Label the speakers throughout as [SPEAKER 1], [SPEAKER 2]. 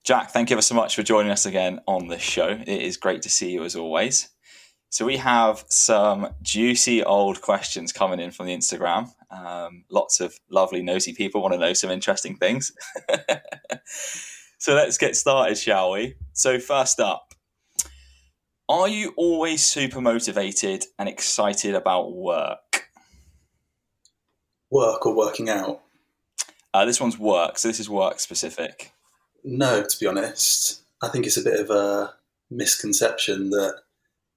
[SPEAKER 1] Jack, thank you ever so much for joining us again on the show. It is great to see you as always. So we have some juicy old questions coming in from the Instagram. Lots of lovely nosy people want to know some interesting things. So let's get started, shall we? So first up, are you always super motivated and excited about work?
[SPEAKER 2] Work or working out?
[SPEAKER 1] This one's work, so this is work specific.
[SPEAKER 2] No, to be honest. I think it's a bit of a misconception that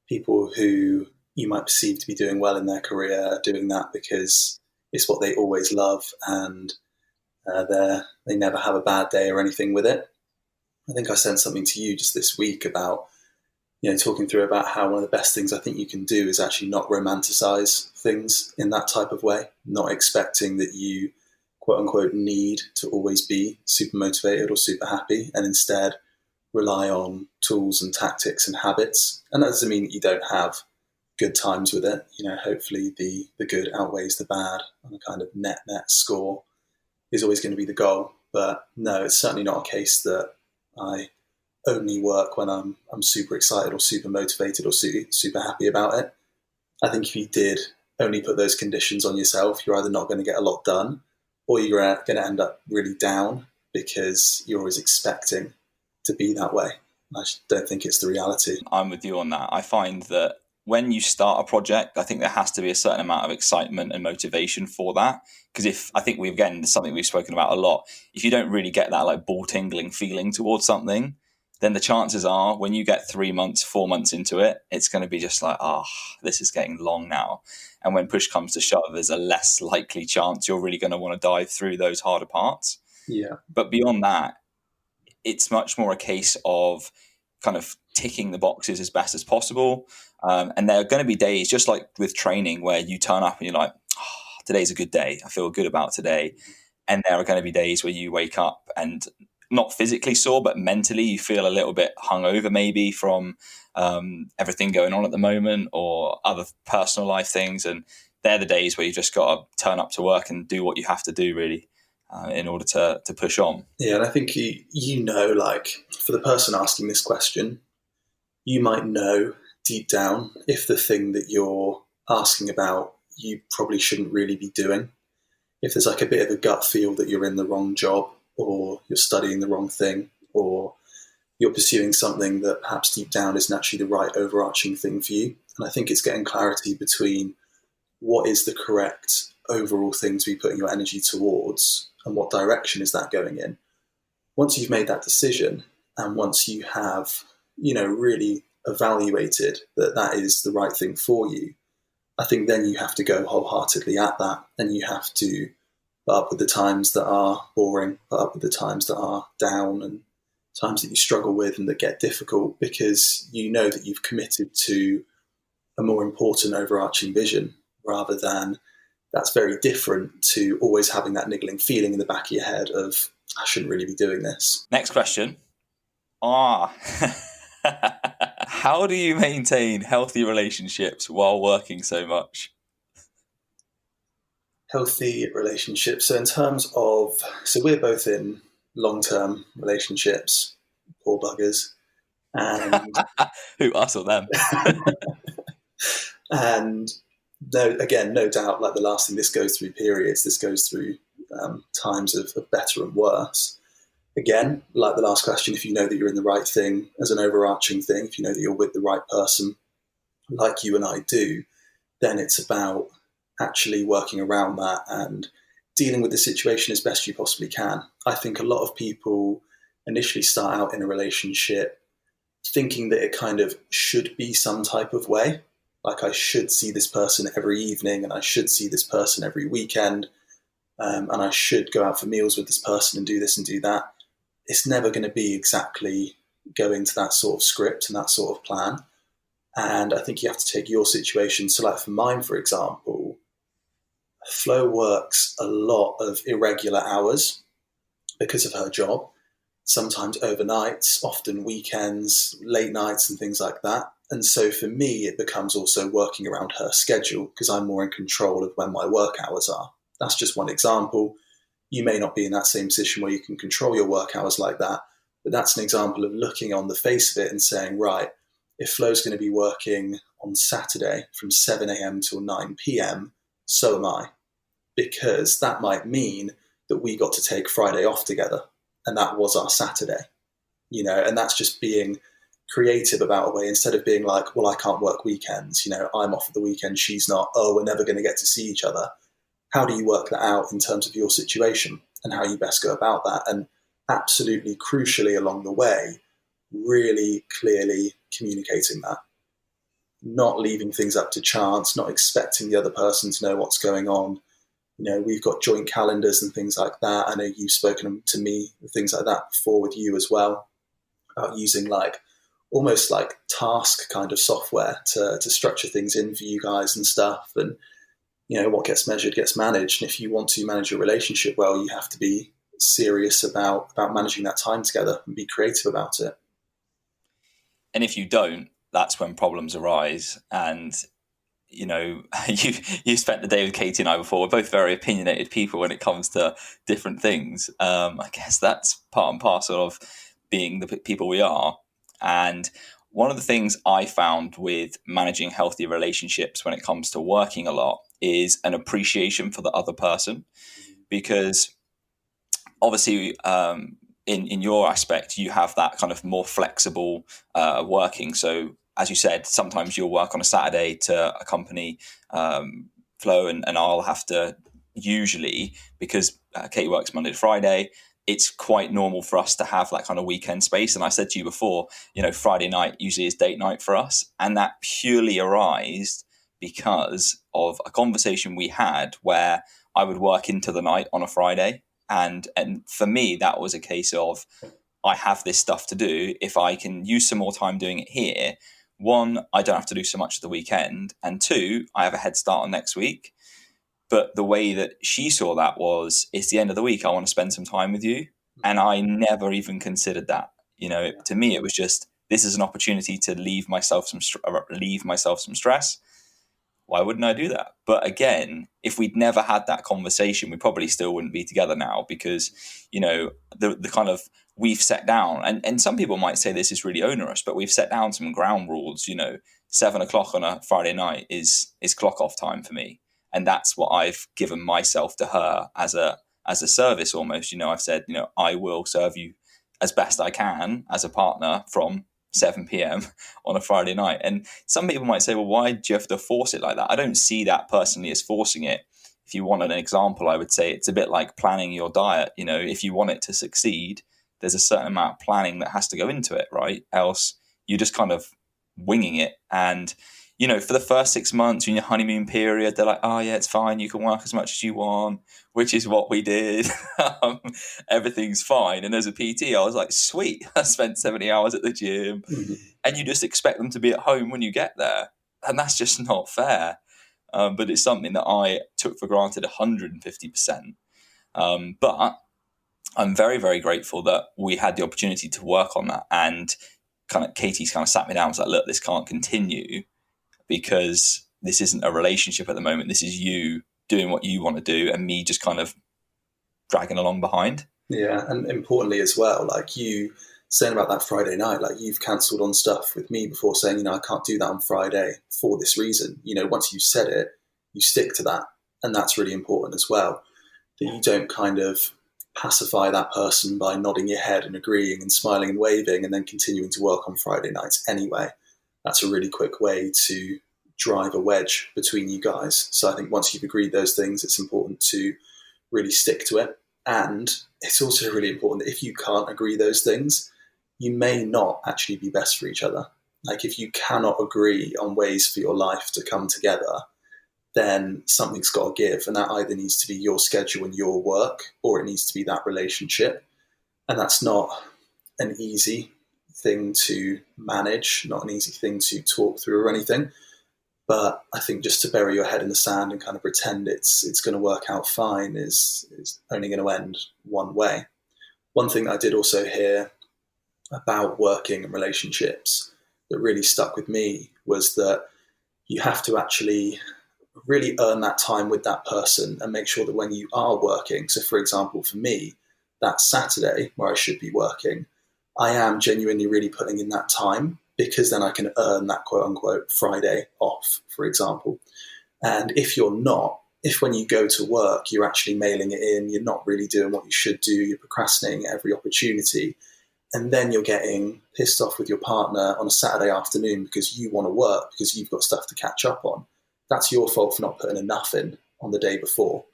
[SPEAKER 2] people who you might perceive to be doing well in their career are doing that because it's what they always love and they never have a bad day or anything with it. I think I sent something to you just this week about, talking through about how one of the best things I think you can do is actually not romanticize things in that type of way, not expecting that you quote unquote need to always be super motivated or super happy, and instead rely on tools and tactics and habits. And that doesn't mean that you don't have good times with it. Hopefully the good outweighs the bad on a kind of net score is always going to be the goal. But no, it's certainly not a case that I only work when I'm super excited or super motivated or super happy about it. I think if you did only put those conditions on yourself, you're either not going to get a lot done, or you're going to end up really down because you're always expecting to be that way. I just don't think it's the reality.
[SPEAKER 1] I'm with you on that. I find that when you start a project, I think there has to be a certain amount of excitement and motivation for that. Because something we've spoken about a lot, if you don't really get that like ball tingling feeling towards something, then the chances are when you get 3 months, 4 months into it, it's going to be just like, this is getting long now. And when push comes to shove, there's a less likely chance you're really going to want to dive through those harder parts.
[SPEAKER 2] Yeah.
[SPEAKER 1] But beyond that, it's much more a case of kind of ticking the boxes as best as possible. And there are going to be days, just like with training, where you turn up and you're like, today's a good day. I feel good about today. And there are going to be days where you wake up and not physically sore, but mentally you feel a little bit hungover maybe from everything going on at the moment or other personal life things. And they're the days where you just got to turn up to work and do what you have to do really in order to push on.
[SPEAKER 2] Yeah, and I think like for the person asking this question, you might know deep down if the thing that you're asking about you probably shouldn't really be doing. If there's like a bit of a gut feel that you're in the wrong job, or you're studying the wrong thing, or you're pursuing something that perhaps deep down isn't actually the right overarching thing for you. And I think it's getting clarity between what is the correct overall thing to be putting your energy towards and what direction is that going in. Once you've made that decision and once you have, really evaluated that that is the right thing for you, I think then you have to go wholeheartedly at that, and you have to put up with the times that are boring, put up with the times that are down and times that you struggle with and that get difficult, because you know that you've committed to a more important overarching vision, rather than that's very different to always having that niggling feeling in the back of your head of, I shouldn't really be doing this.
[SPEAKER 1] Next question. How do you maintain healthy relationships while working so much?
[SPEAKER 2] Healthy relationships. So in terms of, we're both in long-term relationships, poor buggers. And
[SPEAKER 1] who, us or them?
[SPEAKER 2] And no doubt, like the last thing, this goes through periods, this goes through times of better and worse. Again, like the last question, if you know that you're in the right thing as an overarching thing, if you know that you're with the right person, like you and I do, then it's about actually working around that and dealing with the situation as best you possibly can. I think a lot of people initially start out in a relationship thinking that it kind of should be some type of way. Like, I should see this person every evening, and I should see this person every weekend, and I should go out for meals with this person and do this and do that. It's never going to be exactly going to that sort of script and that sort of plan. And I think you have to take your situation. So like for mine, for example, Flo works a lot of irregular hours because of her job, sometimes overnights, often weekends, late nights and things like that. And so for me, it becomes also working around her schedule because I'm more in control of when my work hours are. That's just one example. You may not be in that same position where you can control your work hours like that, But that's an example of looking on the face of it and saying, right, if Flo's going to be working on Saturday from 7 a.m. till 9 p.m., so am I, because that might mean that we got to take Friday off together, and that was our Saturday, and that's just being creative about a way, instead of being like, well, I can't work weekends, I'm off at the weekend, she's not, oh, we're never going to get to see each other. How do you work that out in terms of your situation and how you best go about that? And absolutely crucially along the way, really clearly communicating that, not leaving things up to chance, not expecting the other person to know what's going on. We've got joint calendars and things like that. I know you've spoken to me things like that before with you as well, about using almost like task kind of software to structure things in for you guys and stuff. And what gets measured gets managed. And if you want to manage your relationship well, you have to be serious about managing that time together and be creative about it.
[SPEAKER 1] And if you don't, that's when problems arise. And you spent the day with Katie and I before. We're both very opinionated people when it comes to different things. I guess that's part and parcel of being the people we are. And one of the things I found with managing healthy relationships when it comes to working a lot is an appreciation for the other person. Because obviously, in your aspect, you have that kind of more flexible working. So as you said, sometimes you'll work on a Saturday to accompany Flo, and I'll have to, usually, because Katie works Monday to Friday, it's quite normal for us to have that kind of weekend space. And I said to you before, Friday night usually is date night for us. And that purely arose because of a conversation we had where I would work into the night on a Friday. And for me, that was a case of, I have this stuff to do. If I can use some more time doing it here, one, I don't have to do so much at the weekend. And two, I have a head start on next week. But the way that she saw that was, it's the end of the week, I want to spend some time with you. And I never even considered that. To me, it was just, this is an opportunity to leave myself some stress. Why wouldn't I do that? But again, if we'd never had that conversation, we probably still wouldn't be together now, because, the kind of, we've set down, and some people might say this is really onerous, but we've set down some ground rules. 7 o'clock on a Friday night is clock off time for me. And that's what I've given myself to her as a service almost. I've said, I will serve you as best I can as a partner from 7 p.m. on a Friday night. And some people might say, well, why do you have to force it like that? I don't see that personally as forcing it. If you want an example, I would say it's a bit like planning your diet. If you want it to succeed, there's a certain amount of planning that has to go into it, right? Else you're just kind of winging it. And, for the first 6 months in your honeymoon period, they're like, oh yeah, it's fine. You can work as much as you want, which is what we did. Everything's fine. And as a PT, I was like, sweet, I spent 70 hours at the gym. Mm-hmm. And you just expect them to be at home when you get there. And that's just not fair. But it's something that I took for granted 150%. But I'm very, very grateful that we had the opportunity to work on that. And Katie's sat me down and was like, look, this can't continue, because this isn't a relationship at the moment. This is you doing what you want to do and me just kind of dragging along behind.
[SPEAKER 2] Yeah, and importantly as well, like you saying about that Friday night, like you've cancelled on stuff with me before saying, I can't do that on Friday for this reason. Once you said it, you stick to that. And that's really important as well, that you don't kind of pacify that person by nodding your head and agreeing and smiling and waving and then continuing to work on Friday nights anyway. That's a really quick way to drive a wedge between you guys. So I think once you've agreed those things, it's important to really stick to it. And it's also really important that if you can't agree those things, you may not actually be best for each other. Like if you cannot agree on ways for your life to come together, then something's got to give. And that either needs to be your schedule and your work, or it needs to be that relationship. And that's not an easy thing to manage, not an easy thing to talk through or anything. But I think just to bury your head in the sand and kind of pretend it's going to work out fine is only going to end one way. One thing I did also hear about working and relationships that really stuck with me was that you have to actually really earn that time with that person and make sure that when you are working, so for example, for me, that Saturday where I should be working, I am genuinely really putting in that time, because then I can earn that quote unquote Friday off, for example. And if you're not, if when you go to work, you're actually mailing it in, you're not really doing what you should do, you're procrastinating every opportunity, and then you're getting pissed off with your partner on a Saturday afternoon because you want to work, because you've got stuff to catch up on, that's your fault for not putting enough in on the day before.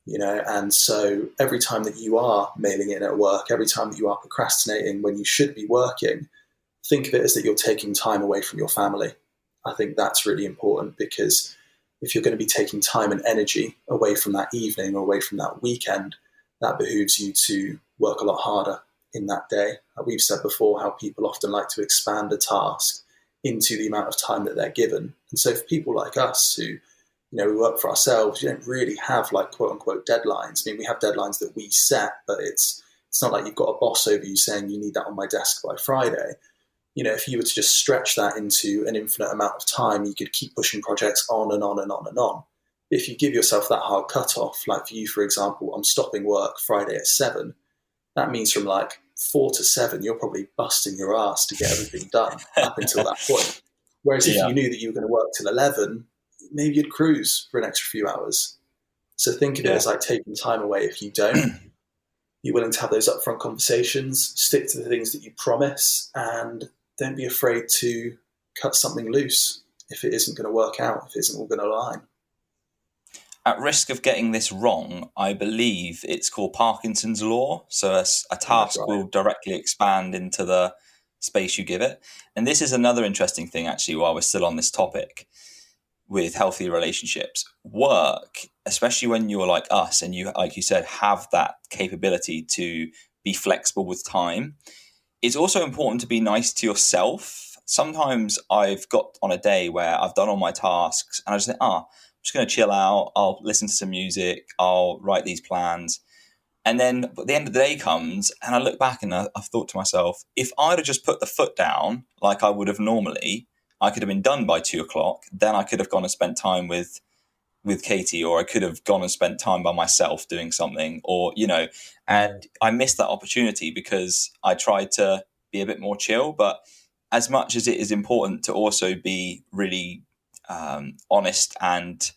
[SPEAKER 2] And so every time that you are mailing in at work, every time that you are procrastinating when you should be working, think of it as that you're taking time away from your family. I think that's really important, because if you're going to be taking time and energy away from that evening or away from that weekend, that behooves you to work a lot harder in that day. We've said before how people often like to expand a task into the amount of time that they're given. And so for people like us who, we work for ourselves, you don't really have like quote unquote deadlines. I mean, we have deadlines that we set, but it's not like you've got a boss over you saying you need that on my desk by Friday. If you were to just stretch that into an infinite amount of time, you could keep pushing projects on and on and on and on. If you give yourself that hard cutoff, like for you, for example, I'm stopping work Friday at 7, that means from like 4 to 7, you're probably busting your ass to get everything done up until that point. Whereas if you knew that you were going to work till 11, maybe you'd cruise for an extra few hours. So think of it as like taking time away if you don't. You're willing to have those upfront conversations, stick to the things that you promise, and don't be afraid to cut something loose if it isn't going to work out, if it isn't all going to align.
[SPEAKER 1] At risk of getting this wrong, I believe it's called Parkinson's law. So a task will directly expand into the space you give it. And this is another interesting thing, actually, while we're still on this topic with healthy relationships. Work, especially when you're like us and you, like you said, have that capability to be flexible with time, it's also important to be nice to yourself. Sometimes I've got on a day where I've done all my tasks and I just think, I'm just going to chill out. I'll listen to some music. I'll write these plans. And then the end of the day comes and I look back and I've thought to myself, if I'd have just put the foot down like I would have normally, I could have been done by 2:00. Then I could have gone and spent time with Katie, or I could have gone and spent time by myself doing something, or, and I missed that opportunity because I tried to be a bit more chill. But as much as it is important to also be really honest and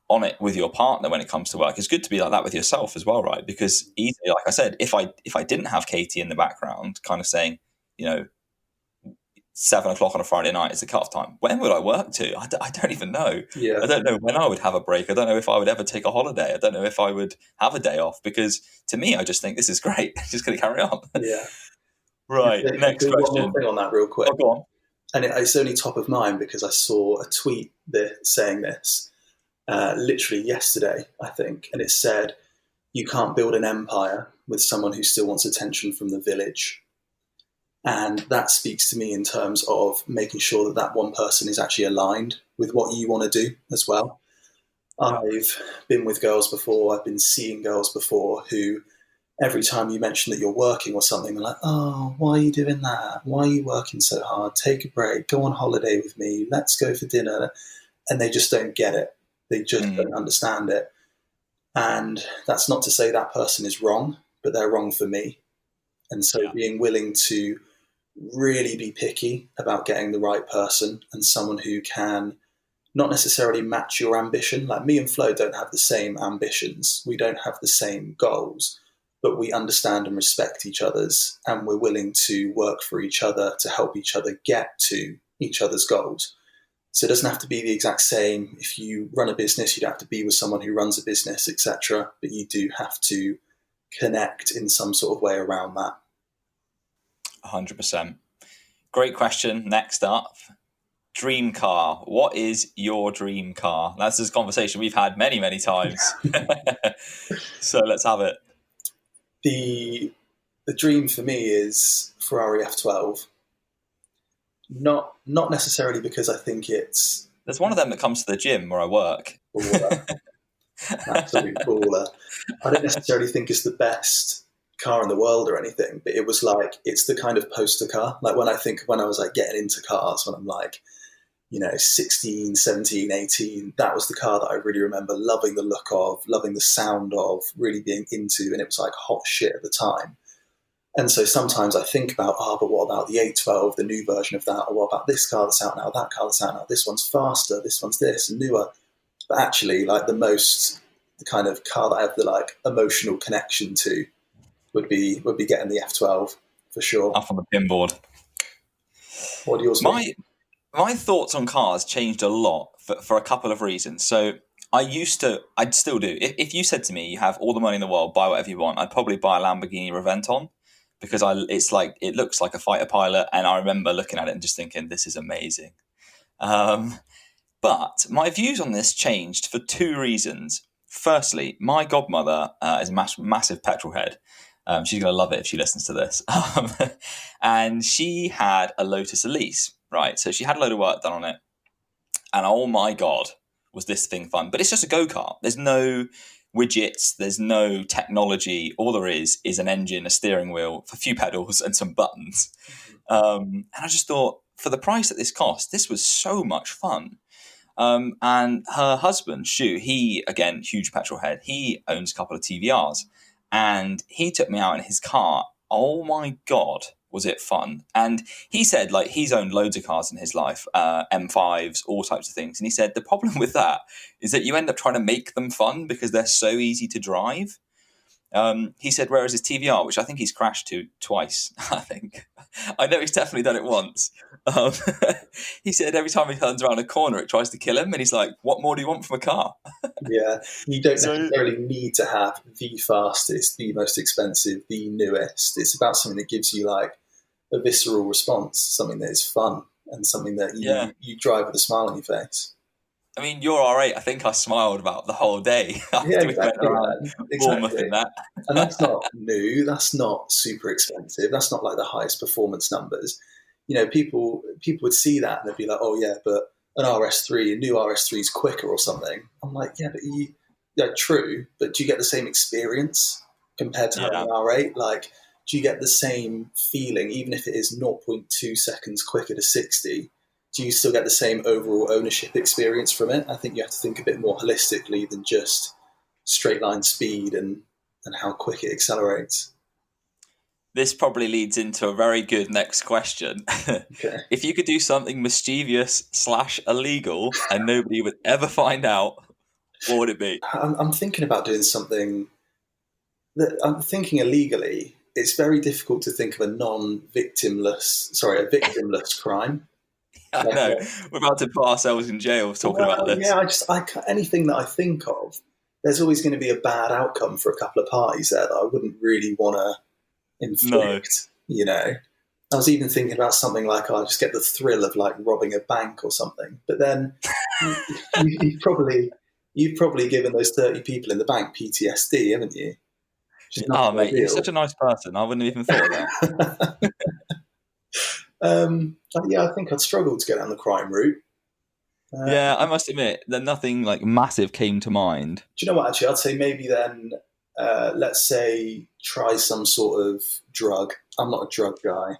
[SPEAKER 1] on it with your partner when it comes to work, it's good to be like that with yourself as well, right? Because easily, like I said, if I didn't have Katie in the background kind of saying, 7:00 on a Friday night is the cut-off time, when would I work to? I don't even know.
[SPEAKER 2] Yeah.
[SPEAKER 1] I don't know when I would have a break. I don't know if I would ever take a holiday. I don't know if I would have a day off, because to me, I just think this is great. I'm just going to carry on.
[SPEAKER 2] Yeah.
[SPEAKER 1] Right. Next question.
[SPEAKER 2] One more thing on that real quick.
[SPEAKER 1] Oh, go on.
[SPEAKER 2] And it's only top of mind because I saw a tweet saying this literally yesterday, I think. And it said, you can't build an empire with someone who still wants attention from the village. And that speaks to me in terms of making sure that one person is actually aligned with what you want to do as well. I've been with girls before, I've been seeing girls before who every time you mention that you're working or something, they're like, oh, why are you doing that? Why are you working so hard? Take a break, go on holiday with me, let's go for dinner. And they just don't get it. They just don't understand it. And that's not to say that person is wrong, but they're wrong for me. And so being willing to really be picky about getting the right person and someone who can not necessarily match your ambition. Like me and Flo don't have the same ambitions. We don't have the same goals, but we understand and respect each other's, and we're willing to work for each other to help each other get to each other's goals. So it doesn't have to be the exact same. If you run a business, you don't have to be with someone who runs a business, etc. But you do have to connect in some sort of way around that.
[SPEAKER 1] 100%. Great question. Next up, dream car. What is your dream car? That's this conversation we've had many, many times. So let's have it.
[SPEAKER 2] The dream for me is Ferrari F12. Not necessarily because I think it's...
[SPEAKER 1] There's one of them that comes to the gym where I work.
[SPEAKER 2] Baller. Absolute baller. I don't necessarily think it's the best car in the world or anything, but it was like, it's the kind of poster car. Like when I was like getting into cars, when I'm like, 16, 17, 18, that was the car that I really remember loving the look of, loving the sound of, really being into, and it was like hot shit at the time. And so sometimes I think about, but what about the 812, the new version of that? Or what about this car that's out now, that car that's out now? This one's faster, this one's this, and newer. But actually, like the kind of car that I have the like emotional connection to would be getting the F12 for sure.
[SPEAKER 1] Up on the pinboard.
[SPEAKER 2] What do yours be?
[SPEAKER 1] My thoughts on cars changed a lot for a couple of reasons. So I'd still do. If you said to me, you have all the money in the world, buy whatever you want, I'd probably buy a Lamborghini Reventon, because it looks like a fighter pilot, and I remember looking at it and just thinking, this is amazing. But my views on this changed for two reasons. Firstly, my godmother is a massive petrol head. She's going to love it if she listens to this. And she had a Lotus Elise, right? So she had a load of work done on it. And oh my God, was this thing fun. But it's just a go-kart. There's no widgets. There's no technology. All there is an engine, a steering wheel, a few pedals, and some buttons. And I just thought, for the price that this cost, this was so much fun. And her husband, Shu, he, again, huge petrol head, he owns a couple of TVRs. And he took me out in his car. Oh my God, was it fun. And he said, like, he's owned loads of cars in his life, M5s, all types of things. And he said, the problem with that is that you end up trying to make them fun because they're so easy to drive. He said, whereas his TVR, which I think he's crashed to twice, I know he's definitely done it once. He said every time he turns around a corner, it tries to kill him. And he's like, what more do you want from a car?
[SPEAKER 2] Yeah, you don't necessarily need to have the fastest, the most expensive, the newest. It's about something that gives you like a visceral response, something that is fun and something that you drive with a smile on your face.
[SPEAKER 1] I mean, your R8, I think I smiled about the whole day after
[SPEAKER 2] Yeah,
[SPEAKER 1] we went around Bournemouth and that.
[SPEAKER 2] And that's not new. That's not super expensive. That's not like the highest performance numbers. You know, people would see that and they'd be like, oh yeah, but a new RS3 is quicker or something. I'm like, yeah, but true, but do you get the same experience compared to having an R8? Like, do you get the same feeling, even if it is 0.2 seconds quicker to 60? Do you still get the same overall ownership experience from it? I think you have to think a bit more holistically than just straight line speed and how quick it accelerates.
[SPEAKER 1] This probably leads into a very good next question. Okay. If you could do something mischievous / illegal and nobody would ever find out, what would it be?
[SPEAKER 2] I'm thinking about doing something that I'm thinking illegally. It's very difficult to think of a victimless crime.
[SPEAKER 1] I know. We're about to put ourselves in jail talking about this.
[SPEAKER 2] Yeah, anything that I think of, there's always going to be a bad outcome for a couple of parties there that I wouldn't really want to inflict. No. You know, I was even thinking about something like, I'll just get the thrill of like robbing a bank or something. But then you've probably given those 30 people in the bank PTSD, haven't you?
[SPEAKER 1] Oh, mate, you're such a nice person. I wouldn't have even thought of that.
[SPEAKER 2] I think I'd struggle to get down the crime route.
[SPEAKER 1] Yeah, I must admit that nothing like massive came to mind.
[SPEAKER 2] Do you know what? Actually, I'd say maybe then, let's say, try some sort of drug. I'm not a drug guy.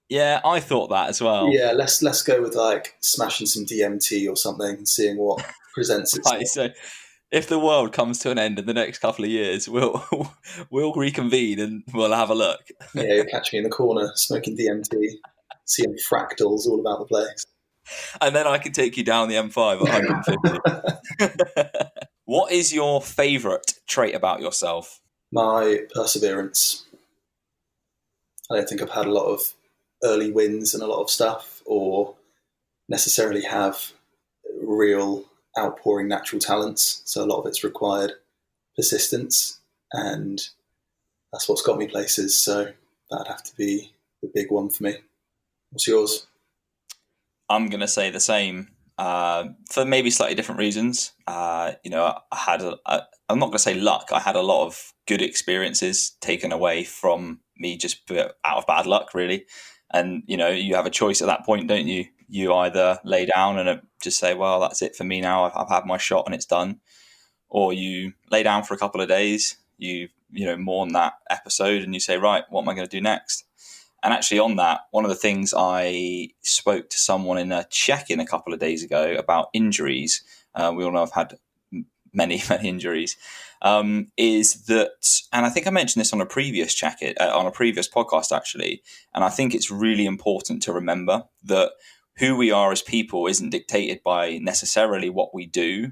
[SPEAKER 1] Yeah, I thought that as well.
[SPEAKER 2] Yeah, let's go with like smashing some DMT or something and seeing what presents itself.
[SPEAKER 1] Right, so if the world comes to an end in the next couple of years, we'll reconvene and we'll have a look.
[SPEAKER 2] Yeah, you'll catch me in the corner smoking DMT, seeing fractals all about the place.
[SPEAKER 1] And then I can take you down the M5 at 150. What is your favourite trait about yourself?
[SPEAKER 2] My perseverance. I don't think I've had a lot of early wins and a lot of stuff, or necessarily have real outpouring natural talents. So a lot of it's required persistence, and that's what's got me places. So that'd have to be the big one for me. What's yours?
[SPEAKER 1] I'm going to say the same, for maybe slightly different reasons. I'm not going to say luck. I had a lot of good experiences taken away from me just out of bad luck, really. And, you have a choice at that point, don't you? You either lay down and just say, well, that's it for me now. I've had my shot and it's done. Or you lay down for a couple of days, you mourn that episode and you say, right, what am I going to do next? And actually on that, one of the things I spoke to someone in a check-in a couple of days ago about injuries. We all know I've had many, many injuries. is that, and I think I mentioned this on a previous on a previous podcast actually, and I think it's really important to remember that who we are as people isn't dictated by necessarily what we do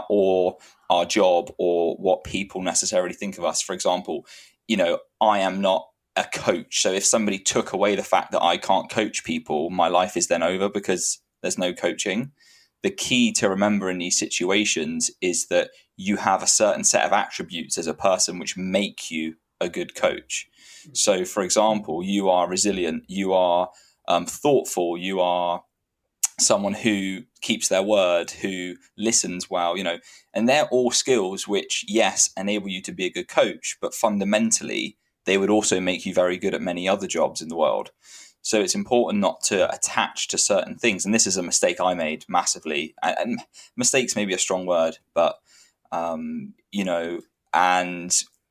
[SPEAKER 1] or our job or what people necessarily think of us. For example, I am not a coach. So if somebody took away the fact that I can't coach people, my life is then over because there's no coaching. The key to remember in these situations is that you have a certain set of attributes as a person which make you a good coach. So, for example, you are resilient, you are thoughtful, you are someone who keeps their word, who listens well, and they're all skills which, yes, enable you to be a good coach, but fundamentally, they would also make you very good at many other jobs in the world. So it's important not to attach to certain things. And this is a mistake I made massively. And mistakes may be a strong word, but, and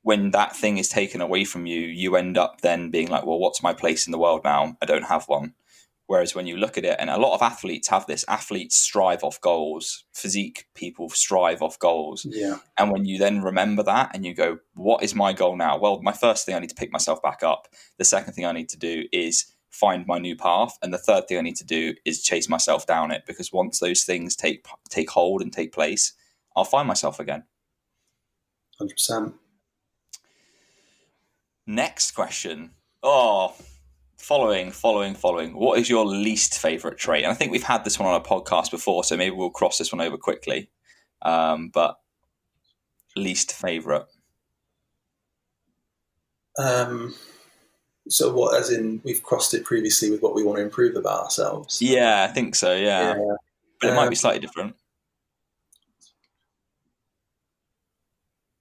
[SPEAKER 1] when that thing is taken away from you, you end up then being like, well, what's my place in the world now? I don't have one. Whereas when you look at it, and a lot of athletes have this, athletes strive off goals, physique people strive off goals.
[SPEAKER 2] Yeah.
[SPEAKER 1] And when you then remember that and you go, what is my goal now? Well, my first thing, I need to pick myself back up. The second thing I need to do is find my new path. And the third thing I need to do is chase myself down it, because once those things take hold and take place, I'll find myself again.
[SPEAKER 2] 100%.
[SPEAKER 1] Next question. Following. What is your least favorite trait? And I think we've had this one on a podcast before, so maybe we'll cross this one over quickly. But least favorite.
[SPEAKER 2] So what, as in we've crossed it previously with what we want to improve about ourselves?
[SPEAKER 1] Yeah, I think so, yeah. But it might be slightly different.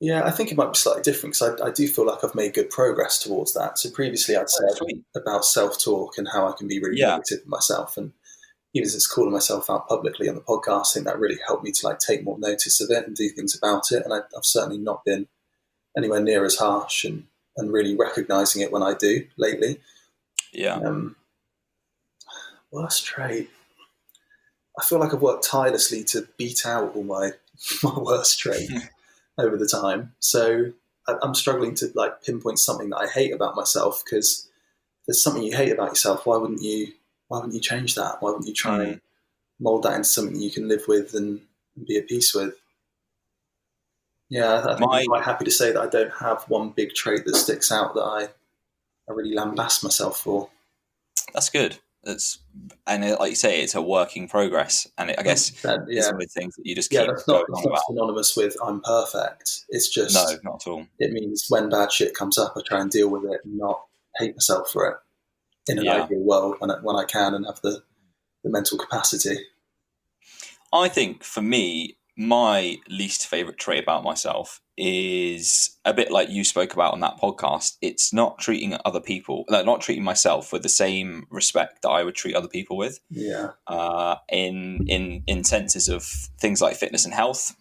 [SPEAKER 2] Yeah, I think it might be slightly different because I do feel like I've made good progress towards that. So previously I'd said about self-talk and how I can be really negative with myself, and even as it's calling myself out publicly on the podcast, I think that really helped me to take more notice of it and do things about it. And I've certainly not been anywhere near as harsh and really recognising it when I do lately.
[SPEAKER 1] Yeah.
[SPEAKER 2] Worst trait. I feel like I've worked tirelessly to beat out all my worst traits over the time. So I'm struggling to pinpoint something that I hate about myself, because if there's something you hate about yourself, why wouldn't you change that? Why wouldn't you try and mold that into something that you can live with and be at peace with? Yeah, I think I'm quite happy to say that I don't have one big trait that sticks out that I really lambast myself for.
[SPEAKER 1] That's good. And like you say, it's a work in progress, and I guess it's one of the things that you just keep
[SPEAKER 2] that's
[SPEAKER 1] going
[SPEAKER 2] not
[SPEAKER 1] on about.
[SPEAKER 2] synonymous with I'm perfect. It's just
[SPEAKER 1] no, not at all.
[SPEAKER 2] It means when bad shit comes up, I try and deal with it and not hate myself for it. In an ideal world, when I can and have the mental capacity.
[SPEAKER 1] I think for me, my least favorite trait about myself is a bit like you spoke about on that podcast. It's not treating not treating myself with the same respect that I would treat other people with.
[SPEAKER 2] Yeah.
[SPEAKER 1] In senses of things like fitness and health,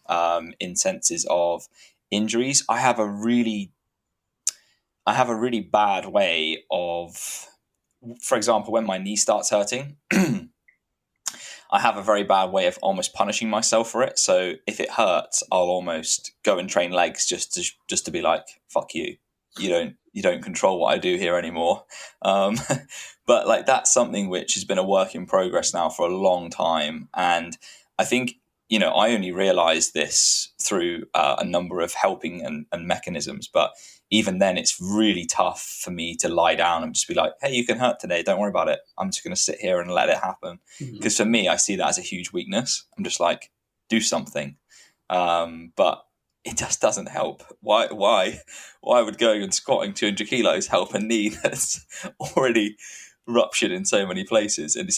[SPEAKER 1] in senses of injuries, I have a really bad way of, for example, when my knee starts hurting. I have a very bad way of almost punishing myself for it. So if it hurts, I'll almost go and train legs just to be like, fuck you. You don't control what I do here anymore. But that's something which has been a work in progress now for a long time. And I think, I only realized this through a number of helping and mechanisms, but even then it's really tough for me to lie down and just be like, hey, you can hurt today. Don't worry about it. I'm just going to sit here and let it happen. Because for me, I see that as a huge weakness. I'm just like, do something. But it just doesn't help. Why would going and squatting 200 kilos help a knee that's already ruptured in so many places? And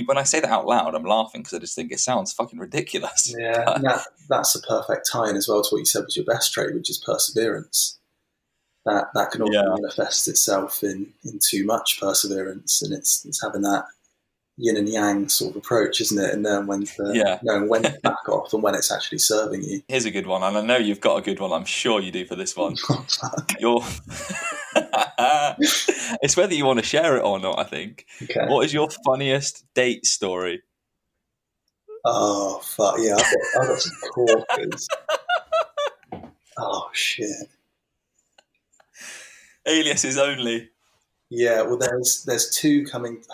[SPEAKER 1] when I say that out loud, I'm laughing because I just think it sounds fucking ridiculous.
[SPEAKER 2] Yeah, that's a perfect tie-in as well to what you said was your best trait, which is perseverance. That can also manifest itself in too much perseverance, and it's having that yin and yang sort of approach, isn't it? And knowing when to back off and when it's actually serving you.
[SPEAKER 1] Here's a good one, and I know you've got a good one. I'm sure you do for this one. It's whether you want to share it or not, I think.
[SPEAKER 2] Okay.
[SPEAKER 1] What is your funniest date story?
[SPEAKER 2] Oh, fuck yeah. I've got some corkers. Oh, shit.
[SPEAKER 1] Aliases only.
[SPEAKER 2] Yeah, well, there's two coming.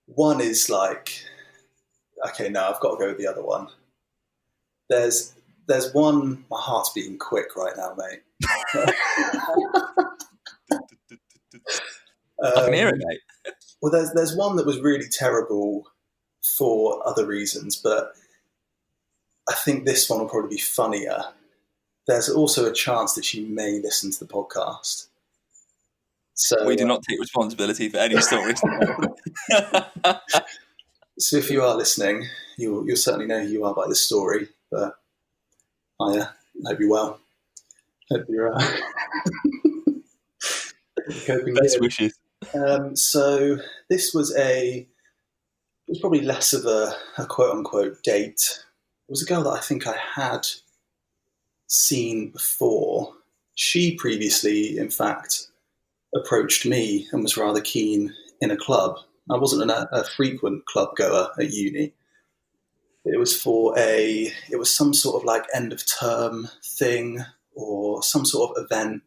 [SPEAKER 2] One is like, okay, no, I've got to go with the other one. There's one. My heart's beating quick right now, mate.
[SPEAKER 1] I can hear it, mate.
[SPEAKER 2] Well, there's one that was really terrible for other reasons, but I think this one will probably be funnier. There's also a chance that she may listen to the podcast. So
[SPEAKER 1] We do not take responsibility for any stories.
[SPEAKER 2] So if you are listening, you'll certainly know who you are by this story. But I hope you're well. Hope you're coping
[SPEAKER 1] Best
[SPEAKER 2] good.
[SPEAKER 1] wishes.
[SPEAKER 2] So this was probably less of a quote unquote date. It was a girl that I think I had seen before. She previously, in fact, approached me and was rather keen in a club. I wasn't a frequent club goer at uni. It was it was some sort of like end of term thing or some sort of event.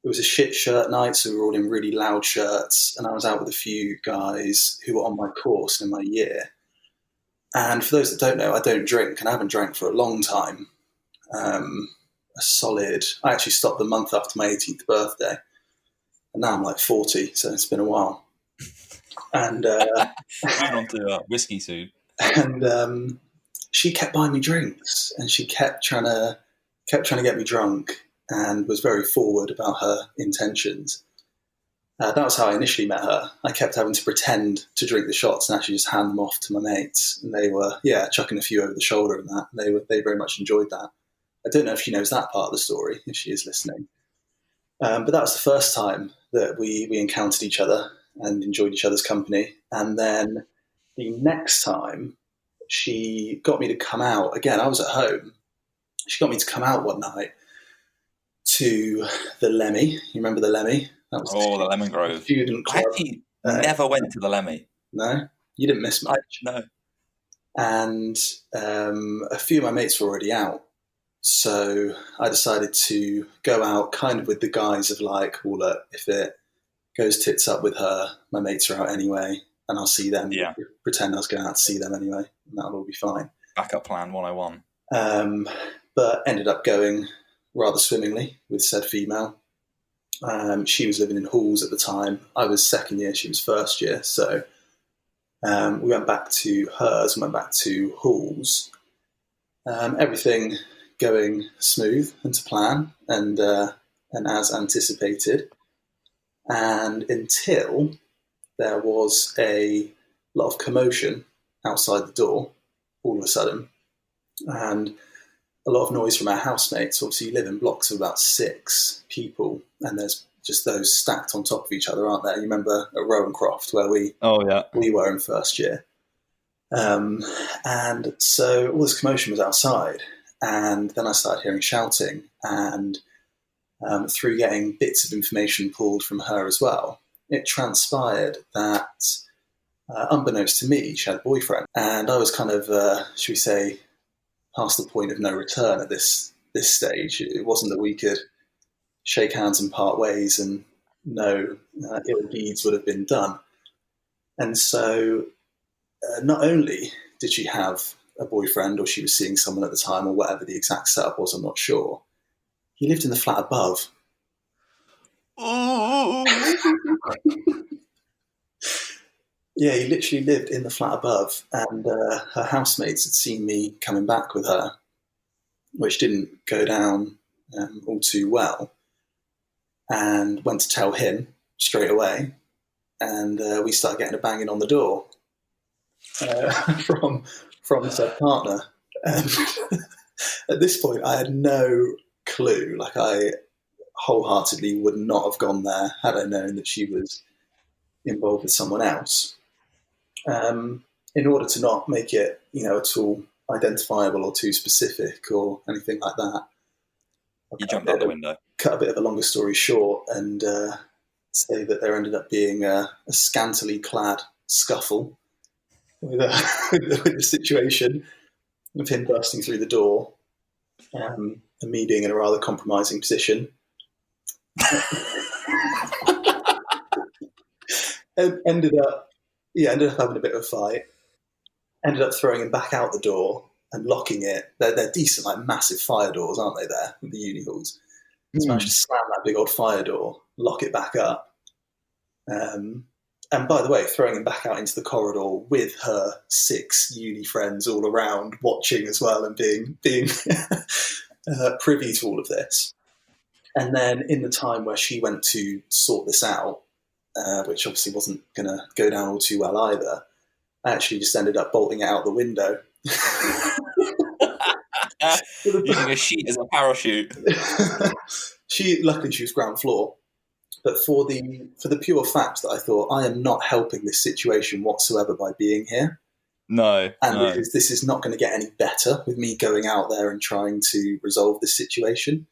[SPEAKER 2] It was a shit shirt night, so we were all in really loud shirts, and I was out with a few guys who were on my course in my year. And for those that don't know, I don't drink, and I haven't drank for a long time. I actually stopped the month after my 18th birthday, and now I'm like 40, so it's been a while. And
[SPEAKER 1] moving on to whiskey soon.
[SPEAKER 2] And she kept buying me drinks, and she kept trying to get me drunk, and was very forward about her intentions. That was how I initially met her. I kept having to pretend to drink the shots and actually just hand them off to my mates, and they were chucking a few over the shoulder and that. They very much enjoyed that. I don't know if she knows that part of the story, if she is listening. But that was the first time that we encountered each other and enjoyed each other's company. And then the next time, she got me to come out. Again, I was at home. She got me to come out one night to the Lemmy. You remember the Lemmy? That was
[SPEAKER 1] the Lemon Grove
[SPEAKER 2] student club.
[SPEAKER 1] I actually never went to the Lemmy.
[SPEAKER 2] No? You didn't miss much.
[SPEAKER 1] No.
[SPEAKER 2] And a few of my mates were already out. So I decided to go out kind of with the guise of like, well, look, if it goes tits up with her, my mates are out anyway, and I'll see them.
[SPEAKER 1] Yeah.
[SPEAKER 2] Pretend I was going out to see them anyway, and that'll all be fine.
[SPEAKER 1] Backup plan 101.
[SPEAKER 2] But ended up going rather swimmingly with said female. She was living in Halls at the time. I was second year, she was first year. So we went back to hers and went back to Halls. Everything going smooth and to plan and as anticipated. And until there was a lot of commotion outside the door all of a sudden, and a lot of noise from our housemates. Obviously, you live in blocks of about 6 people, and there's just those stacked on top of each other, aren't there? You remember at Rowancroft where we were in first year. And so all this commotion was outside, and then I started hearing shouting, and through getting bits of information pulled from her as well, it transpired that, unbeknownst to me, she had a boyfriend, and I was kind of, should we say, past the point of no return at this stage. It wasn't that we could shake hands and part ways and no ill deeds would have been done. And so not only did she have a boyfriend, or she was seeing someone at the time, or whatever the exact setup was, I'm not sure. He lived in the flat above. Yeah, he literally lived in the flat above, and her housemates had seen me coming back with her, which didn't go down all too well, and went to tell him straight away, and we started getting a banging on the door from said partner. And at this point, I had no clue. Like, I wholeheartedly would not have gone there had I known that she was involved with someone else. In order to not make it, at all identifiable or too specific or anything like that,
[SPEAKER 1] you jumped out the window.
[SPEAKER 2] Cut a bit of a longer story short and say that there ended up being a scantily clad scuffle with the situation of him bursting through the door. and me being in a rather compromising position. And ended up having a bit of a fight. Ended up throwing him back out the door and locking it. They're decent, like massive fire doors, aren't they? There, the uni halls. So I managed to slam that big old fire door, lock it back up. And by the way, throwing him back out into the corridor with her 6 uni friends all around, watching as well, and being privy to all of this. And then in the time where she went to sort this out, which obviously wasn't going to go down all too well either, I actually just ended up bolting it out the window.
[SPEAKER 1] Using a sheet as a parachute.
[SPEAKER 2] Luckily she was ground floor, but for the pure fact that I thought, I am not helping this situation whatsoever by being here.
[SPEAKER 1] No.
[SPEAKER 2] This is not going to get any better with me going out there and trying to resolve this situation.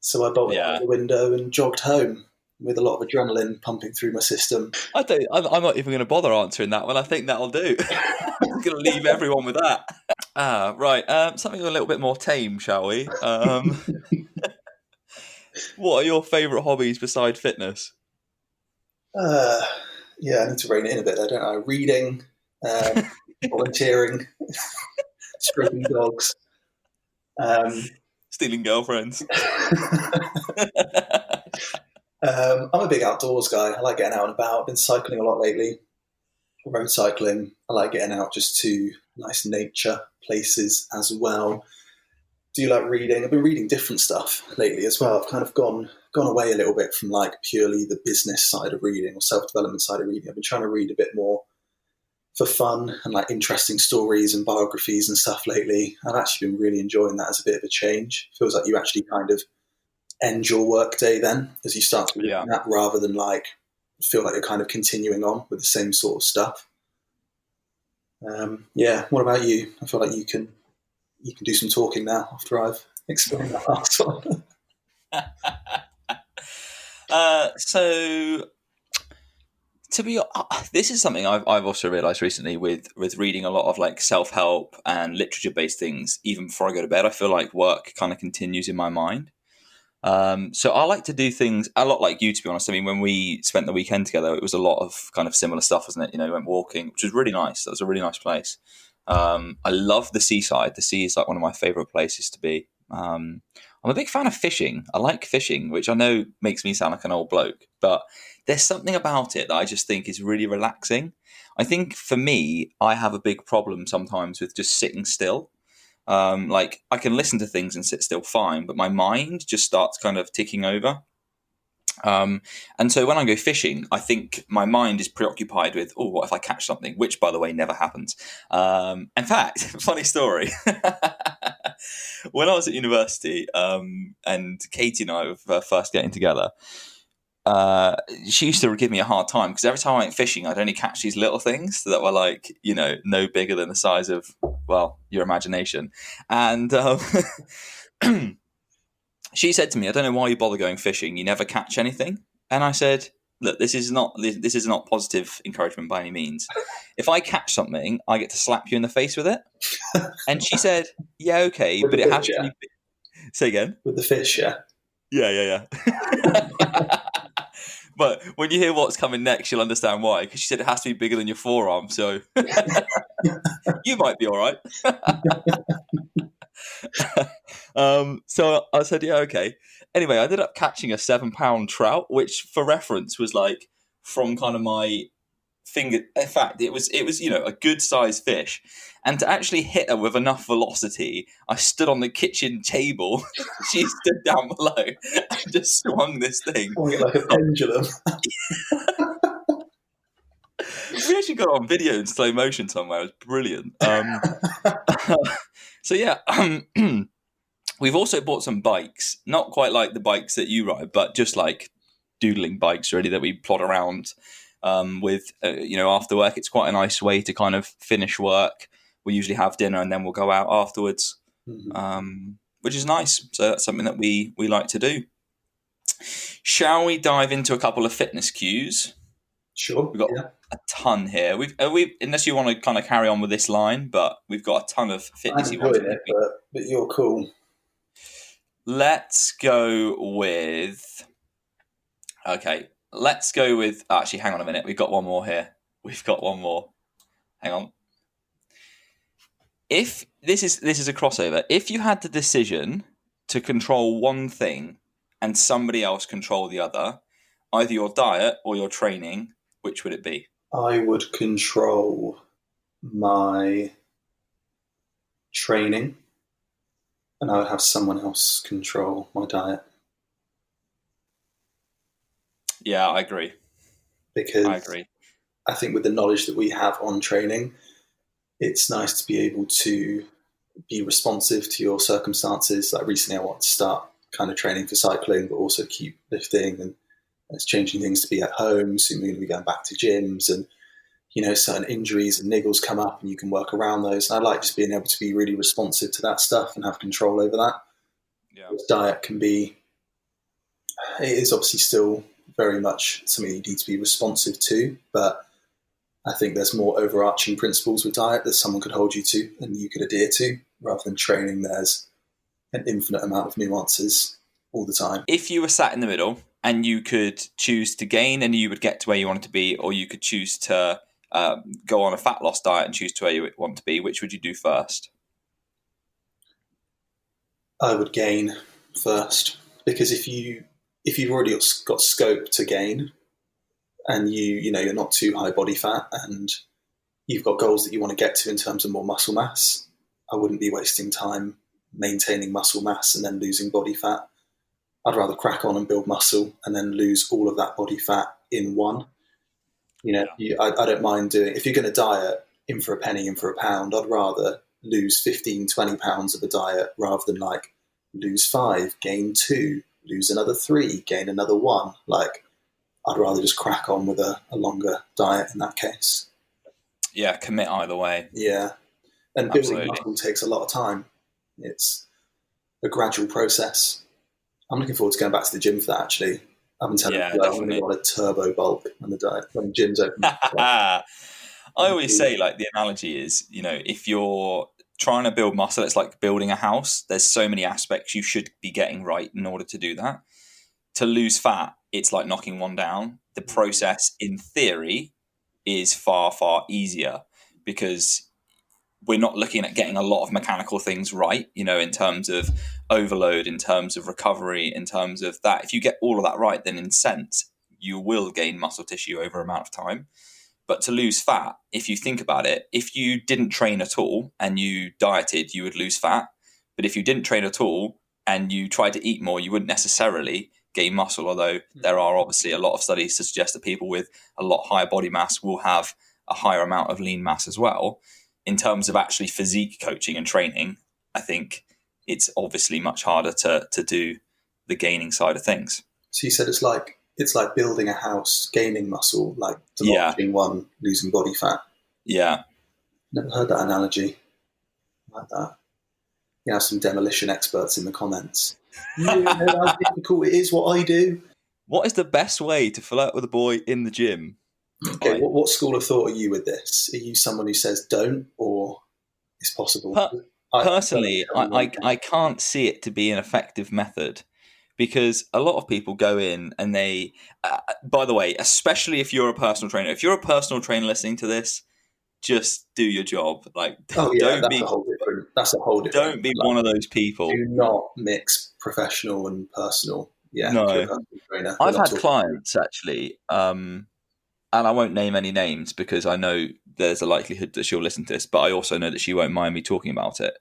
[SPEAKER 2] So I bolted out the window and jogged home with a lot of adrenaline pumping through my system.
[SPEAKER 1] I'm not even going to bother answering that one. I think that'll do. I'm going to leave everyone with that. Right. Something a little bit more tame, shall we? What are your favourite hobbies besides fitness?
[SPEAKER 2] I need to rein it in a bit there, don't I? Reading, volunteering, stroking dogs.
[SPEAKER 1] Stealing girlfriends.
[SPEAKER 2] I'm a big outdoors guy. I like getting out and about. I've been cycling a lot lately. Road cycling. I like getting out just to nice nature places as well. Do you like reading? I've been reading different stuff lately as well. I've kind of gone away a little bit from like purely the business side of reading or self-development side of reading. I've been trying to read a bit more for fun and like interesting stories and biographies and stuff lately. I've actually been really enjoying that as a bit of a change. It feels like you actually kind of end your work day then as you start to read that, rather than like feel like you're kind of continuing on with the same sort of stuff. What about you? I feel like you can do some talking now after I've explained that last one.
[SPEAKER 1] So this is something I've also realised recently with reading a lot of like self-help and literature-based things. Even before I go to bed, I feel like work kind of continues in my mind. So I like to do things a lot like you, to be honest. I mean, when we spent the weekend together, it was a lot of kind of similar stuff, wasn't it? You know, we went walking, which was really nice. That was a really nice place. I love the seaside. The sea is like one of my favourite places to be. I'm a big fan of fishing. I like fishing, which I know makes me sound like an old bloke, but there's something about it that I just think is really relaxing. I think for me, I have a big problem sometimes with just sitting still. Like I can listen to things and sit still fine, but my mind just starts kind of ticking over. And so when I go fishing, I think my mind is preoccupied with, oh, what if I catch something? Which, by the way, never happens. In fact, funny story. When I was at university, and Katie and I were first getting together, she used to give me a hard time because every time I went fishing, I'd only catch these little things that were like, you know, no bigger than the size of, well, your imagination. And she said to me, I don't know why you bother going fishing. You never catch anything. And I said, look, this is not positive encouragement by any means. If I catch something, I get to slap you in the face with it. And she said, yeah, okay, but it has to be. Say again?
[SPEAKER 2] With the fish, yeah.
[SPEAKER 1] Yeah. But when you hear what's coming next, you'll understand why. Because she said it has to be bigger than your forearm. So you might be all right. So I said, yeah, okay. Anyway, I ended up catching a 7-pound trout, which for reference was like from kind of my finger. In fact, it was, you know, a good sized fish. And to actually hit her with enough velocity, I stood on the kitchen table. She stood down below and just swung this thing.
[SPEAKER 2] Like a pendulum.
[SPEAKER 1] We actually got it on video in slow motion somewhere. It was brilliant. So yeah, we've also bought some bikes. Not quite like the bikes that you ride, but just like doodling bikes, really, that we plod around with. You know, after work, it's quite a nice way to kind of finish work. We usually have dinner and then we'll go out afterwards, which is nice. So that's something that we like to do. Shall we dive into a couple of fitness cues?
[SPEAKER 2] Sure.
[SPEAKER 1] We've got a ton here. We've unless you want to kind of carry on with this line, but we've got a ton of fitnessy ones.
[SPEAKER 2] But you're cool.
[SPEAKER 1] Let's go with. Okay, let's go with. Actually, hang on a minute. We've got one more here. We've got one more. Hang on. If this is a crossover, if you had the decision to control one thing and somebody else control the other, either your diet or your training, which would it be?
[SPEAKER 2] I would control my training, and I would have someone else control my diet.
[SPEAKER 1] Yeah, I agree.
[SPEAKER 2] Because
[SPEAKER 1] I agree.
[SPEAKER 2] I think with the knowledge that we have on training, it's nice to be able to be responsive to your circumstances. Like recently, I want to start kind of training for cycling, but also keep lifting, and it's changing things to be at home. Soon we're going to be going back to gyms, and certain injuries and niggles come up, and you can work around those. And I like just being able to be really responsive to that stuff and have control over that.
[SPEAKER 1] Yeah.
[SPEAKER 2] Diet can be, it is obviously still very much something you need to be responsive to, but I think there's more overarching principles with diet that someone could hold you to and you could adhere to, rather than training. There's an infinite amount of nuances all the time.
[SPEAKER 1] If you were sat in the middle and you could choose to gain and you would get to where you wanted to be, or you could choose to go on a fat loss diet and choose to where you want to be, which would you do first?
[SPEAKER 2] I would gain first, because if you've already got scope to gain, and you're not too high body fat, and you've got goals that you want to get to in terms of more muscle mass, I wouldn't be wasting time maintaining muscle mass and then losing body fat. I'd rather crack on and build muscle and then lose all of that body fat in one. I don't mind doing, if you're going to diet in for a penny, in for a pound, I'd rather lose 15, 20 pounds of a diet rather than like lose 5, gain 2, lose another 3, gain another 1. Like, I'd rather just crack on with a longer diet in that case.
[SPEAKER 1] Yeah, commit either way.
[SPEAKER 2] Yeah. And building muscle takes a lot of time. It's a gradual process. I'm looking forward to going back to the gym for that, actually. I've been telling you, I'm going to go on a turbo bulk when the gym's open.
[SPEAKER 1] I always say, like, the analogy is, if you're trying to build muscle, it's like building a house. There's so many aspects you should be getting right in order to do that. To lose fat, it's like knocking one down. The process, in theory, is far, far easier because we're not looking at getting a lot of mechanical things right, in terms of overload, in terms of recovery, in terms of that. If you get all of that right, then in sense, you will gain muscle tissue over an amount of time. But to lose fat, if you think about it, if you didn't train at all and you dieted, you would lose fat. But if you didn't train at all and you tried to eat more, you wouldn't necessarily gain muscle, although there are obviously a lot of studies to suggest that people with a lot higher body mass will have a higher amount of lean mass as well. In terms of actually physique coaching and training, I think it's obviously much harder to do the gaining side of things.
[SPEAKER 2] So you said it's like building a house, gaining muscle, like demolishing one, losing body fat.
[SPEAKER 1] Yeah.
[SPEAKER 2] Never heard that analogy like that. You have some demolition experts in the comments. You know how difficult it is what I do.
[SPEAKER 1] What is the best way to flirt with a boy in the gym?
[SPEAKER 2] Okay, what school of thought are you with this? Are you someone who says don't, or it's possible?
[SPEAKER 1] Personally, I can't see it to be an effective method, because a lot of people go in and they, by the way, especially if you're a personal trainer, listening to this, just do your job. Like,
[SPEAKER 2] that's a whole different.
[SPEAKER 1] Don't be one of those people.
[SPEAKER 2] Do not mix professional and personal. Yeah,
[SPEAKER 1] no. I've had clients actually, and I won't name any names because I know there's a likelihood that she'll listen to this, but I also know that she won't mind me talking about it.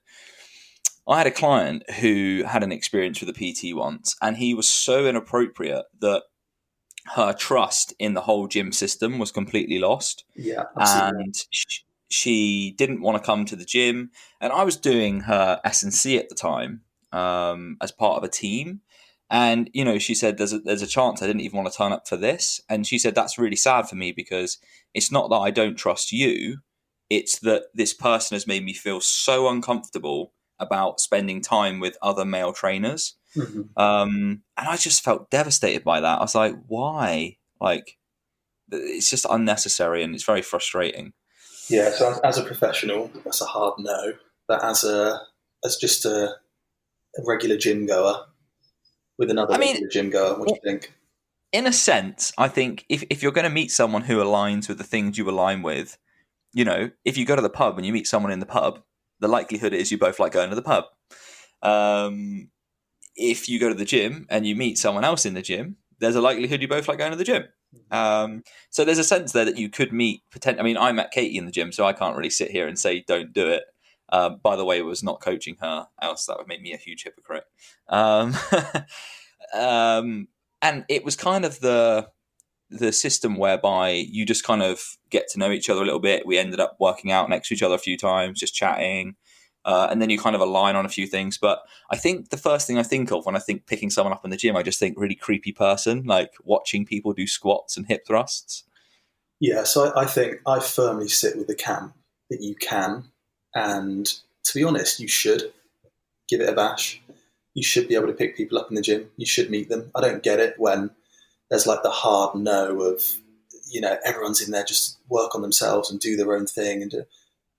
[SPEAKER 1] I had a client who had an experience with a PT once, and he was so inappropriate that her trust in the whole gym system was completely lost.
[SPEAKER 2] Yeah, absolutely.
[SPEAKER 1] And she didn't want to come to the gym. And I was doing her S&C at the time as part of a team. And, she said, there's a chance I didn't even want to turn up for this. And she said, that's really sad for me, because it's not that I don't trust you. It's that this person has made me feel so uncomfortable about spending time with other male trainers.
[SPEAKER 2] Mm-hmm.
[SPEAKER 1] And I just felt devastated by that. I was like, why? Like, it's just unnecessary and it's very frustrating.
[SPEAKER 2] Yeah, so as a professional, that's a hard no. But as just a regular gym goer, with another
[SPEAKER 1] I mean,
[SPEAKER 2] regular gym goer? What do you think?
[SPEAKER 1] in a sense, I think if you're going to meet someone who aligns with the things you align with, if you go to the pub and you meet someone in the pub, the likelihood is you both like going to the pub. If you go to the gym and you meet someone else in the gym, there's a likelihood you both like going to the gym. So there's a sense there that you could meet. I mean, I met Katie in the gym, so I can't really sit here and say don't do it. By the way, it was not coaching her, else that would make me a huge hypocrite. And it was kind of the system whereby you just kind of get to know each other a little bit. We ended up working out next to each other a few times, just chatting. And then you kind of align on a few things. But I think the first thing I think of when I think picking someone up in the gym, I just think really creepy person, like watching people do squats and hip thrusts.
[SPEAKER 2] Yeah, so I think I firmly sit with the camp that you can, and to be honest, you should give it a bash. You should be able to pick people up in the gym. You should meet them. I don't get it when there's like the hard no of, everyone's in there just work on themselves and do their own thing. And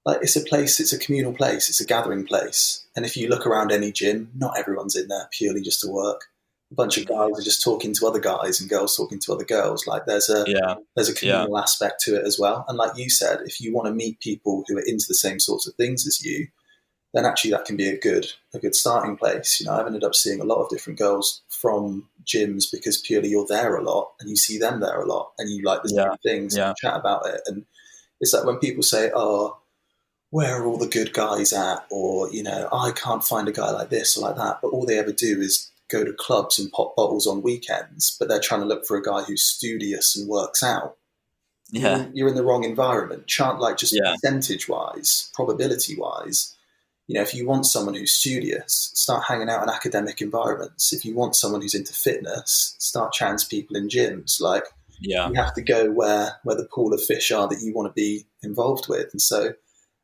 [SPEAKER 2] like, it's a place, it's a communal place, it's a gathering place. And if you look around any gym, not everyone's in there purely just to work. A bunch of guys are just talking to other guys and girls talking to other girls. Like there's a communal aspect to it as well. And like you said, if you want to meet people who are into the same sorts of things as you, then actually that can be a good starting place. I've ended up seeing a lot of different girls from gyms because purely you're there a lot and you see them there a lot and you like the same things and chat about it. And it's like when people say, oh, where are all the good guys at? Or, I can't find a guy like this or like that. But all they ever do is go to clubs and pop bottles on weekends, but they're trying to look for a guy who's studious and works out.
[SPEAKER 1] Yeah.
[SPEAKER 2] You're in the wrong environment. Percentage-wise, probability-wise, if you want someone who's studious, start hanging out in academic environments. If you want someone who's into fitness, start chatting to people in gyms. You have to go where the pool of fish are that you want to be involved with. And so,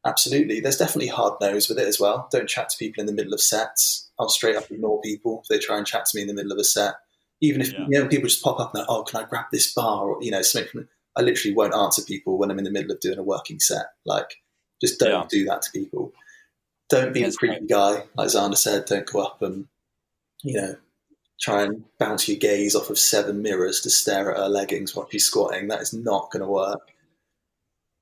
[SPEAKER 2] absolutely, there's definitely hard no's with it as well. Don't chat to people in the middle of sets. I'll straight up ignore people if they try and chat to me in the middle of a set. Even if people just pop up and oh, can I grab this bar or something. I literally won't answer people when I'm in the middle of doing a working set. Just don't do that to people. Don't be a creepy guy, like Xander said. Don't go up and, try and bounce your gaze off of 7 mirrors to stare at her leggings while she's squatting. That is not going to work.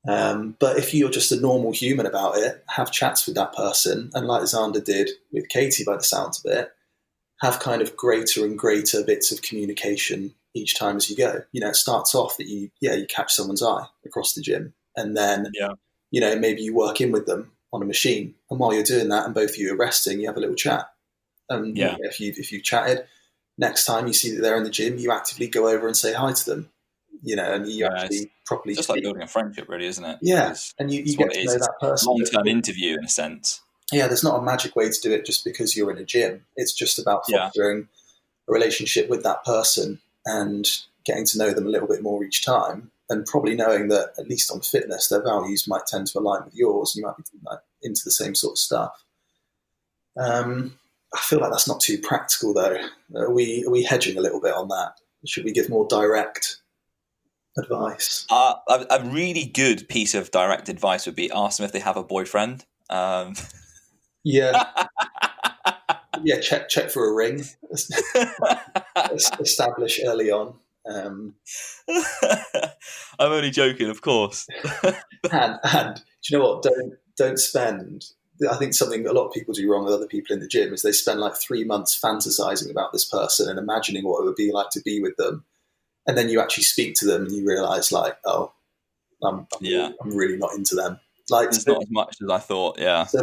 [SPEAKER 2] But if you're just a normal human about it, have chats with that person. And like Xander did with Katie by the sounds of it, have kind of greater and greater bits of communication each time as you go. It starts off that you catch someone's eye across the gym. And then, maybe you work in with them on a machine, and while you're doing that and both of you are resting, you have a little chat. And if you've chatted, next time you see that they're in the gym, you actively go over and say hi to them, and you actually properly
[SPEAKER 1] just like building a friendship, really, isn't it?
[SPEAKER 2] Yeah, and you get to know that person.
[SPEAKER 1] Long-term interview in a sense.
[SPEAKER 2] Yeah, there's not a magic way to do it just because you're in a gym. It's just about fostering a relationship with that person and getting to know them a little bit more each time. And probably knowing that, at least on fitness, their values might tend to align with yours. You might be into the same sort of stuff. I feel like that's not too practical, though. Are we hedging a little bit on that? Should we give more direct advice?
[SPEAKER 1] A really good piece of direct advice would be ask them if they have a boyfriend.
[SPEAKER 2] Yeah, check for a ring. Establish early on.
[SPEAKER 1] I'm only joking, of course.
[SPEAKER 2] and do you know what? Don't spend. I think something a lot of people do wrong with other people in the gym is they spend 3 months fantasizing about this person and imagining what it would be like to be with them, and then you actually speak to them and you realize, I'm really not into them.
[SPEAKER 1] It's not as much as I thought. Yeah.
[SPEAKER 2] So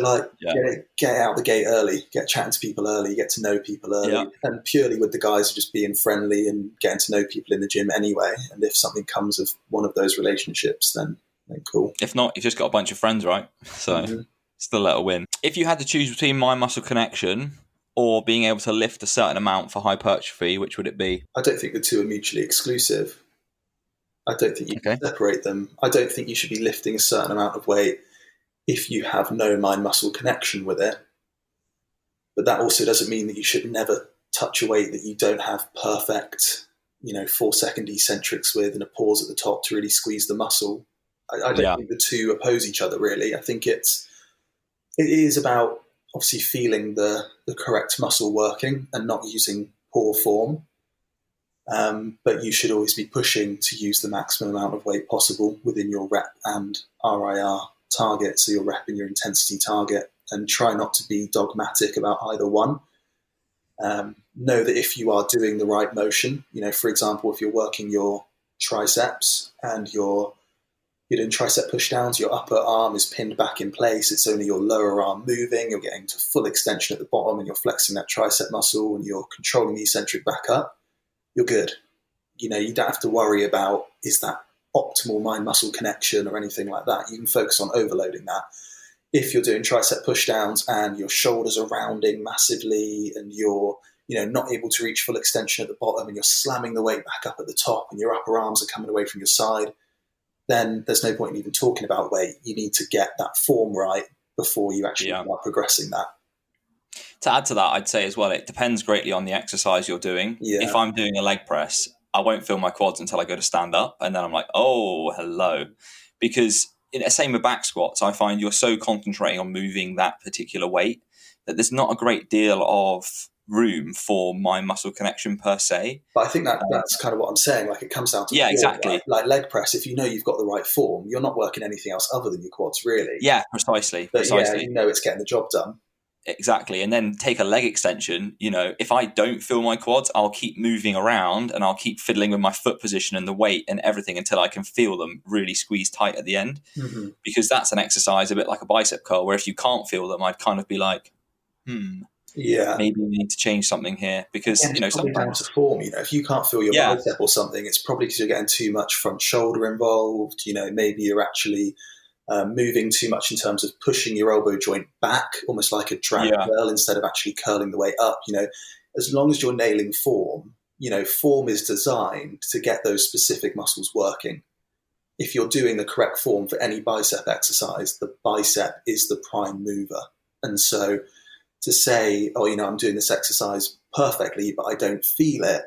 [SPEAKER 2] get out the gate early, get chatting to people early, get to know people early, and purely with the guys just being friendly and getting to know people in the gym anyway. And if something comes of one of those relationships, then cool.
[SPEAKER 1] If not, you've just got a bunch of friends, right? So still let a win. If you had to choose between mind muscle connection or being able to lift a certain amount for hypertrophy, which would it be?
[SPEAKER 2] I don't think the two are mutually exclusive. I don't think you can separate them. I don't think you should be lifting a certain amount of weight if you have no mind-muscle connection with it. But that also doesn't mean that you should never touch a weight that you don't have perfect, 4-second eccentrics with and a pause at the top to really squeeze the muscle. I don't think the two oppose each other, really. I think it is about obviously feeling the correct muscle working and not using poor form. But you should always be pushing to use the maximum amount of weight possible within your rep and RIR target, so your rep and your intensity target, and try not to be dogmatic about either one. Know that if you are doing the right motion, for example, if you're working your triceps and you're doing tricep push downs, your upper arm is pinned back in place, it's only your lower arm moving, you're getting to full extension at the bottom and you're flexing that tricep muscle and you're controlling the eccentric back up, you're good. You don't have to worry about, is that optimal mind-muscle connection or anything like that. You can focus on overloading that. If you're doing tricep push downs and your shoulders are rounding massively and you're not able to reach full extension at the bottom and you're slamming the weight back up at the top and your upper arms are coming away from your side, then there's no point in even talking about weight. You need to get that form right before you actually start progressing that.
[SPEAKER 1] To add to that, I'd say as well, it depends greatly on the exercise you're doing.
[SPEAKER 2] Yeah.
[SPEAKER 1] If I'm doing a leg press, I won't feel my quads until I go to stand up. And then I'm like, oh, hello. Because same with back squats, I find you're so concentrating on moving that particular weight that there's not a great deal of room for mind muscle connection per se.
[SPEAKER 2] But I think that's kind of what I'm saying. Like, it comes down to form,
[SPEAKER 1] exactly.
[SPEAKER 2] Right? Like leg press, if you've got the right form, you're not working anything else other than your quads, really.
[SPEAKER 1] Yeah, precisely.
[SPEAKER 2] But it's getting the job done.
[SPEAKER 1] Exactly. And then take a leg extension. If I don't feel my quads, I'll keep moving around and I'll keep fiddling with my foot position and the weight and everything until I can feel them really squeeze tight at the end.
[SPEAKER 2] Mm-hmm.
[SPEAKER 1] Because that's an exercise a bit like a bicep curl, where if you can't feel them, I'd kind of be like, maybe we need to change something here. Because,
[SPEAKER 2] it's sometimes down to form. If you can't feel your bicep or something, it's probably because you're getting too much front shoulder involved. Maybe you're actually moving too much in terms of pushing your elbow joint back, almost like a drag curl, instead of actually curling the way up. As long as you're nailing form, form is designed to get those specific muscles working. If you're doing the correct form for any bicep exercise, the bicep is the prime mover. And so to say, I'm doing this exercise perfectly, but I don't feel it,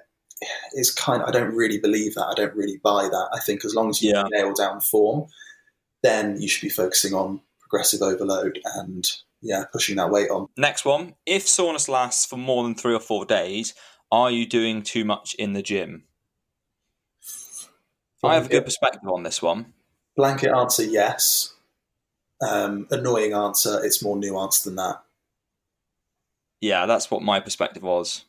[SPEAKER 2] is I don't really believe that. I don't really buy that. I think as long as you nail down form, then you should be focusing on progressive overload and pushing that weight on.
[SPEAKER 1] Next one, if soreness lasts for more than 3 or 4 days, are you doing too much in the gym? I have a good perspective on this one.
[SPEAKER 2] Blanket answer, yes. Annoying answer, it's more nuanced than that.
[SPEAKER 1] Yeah, that's what my perspective was.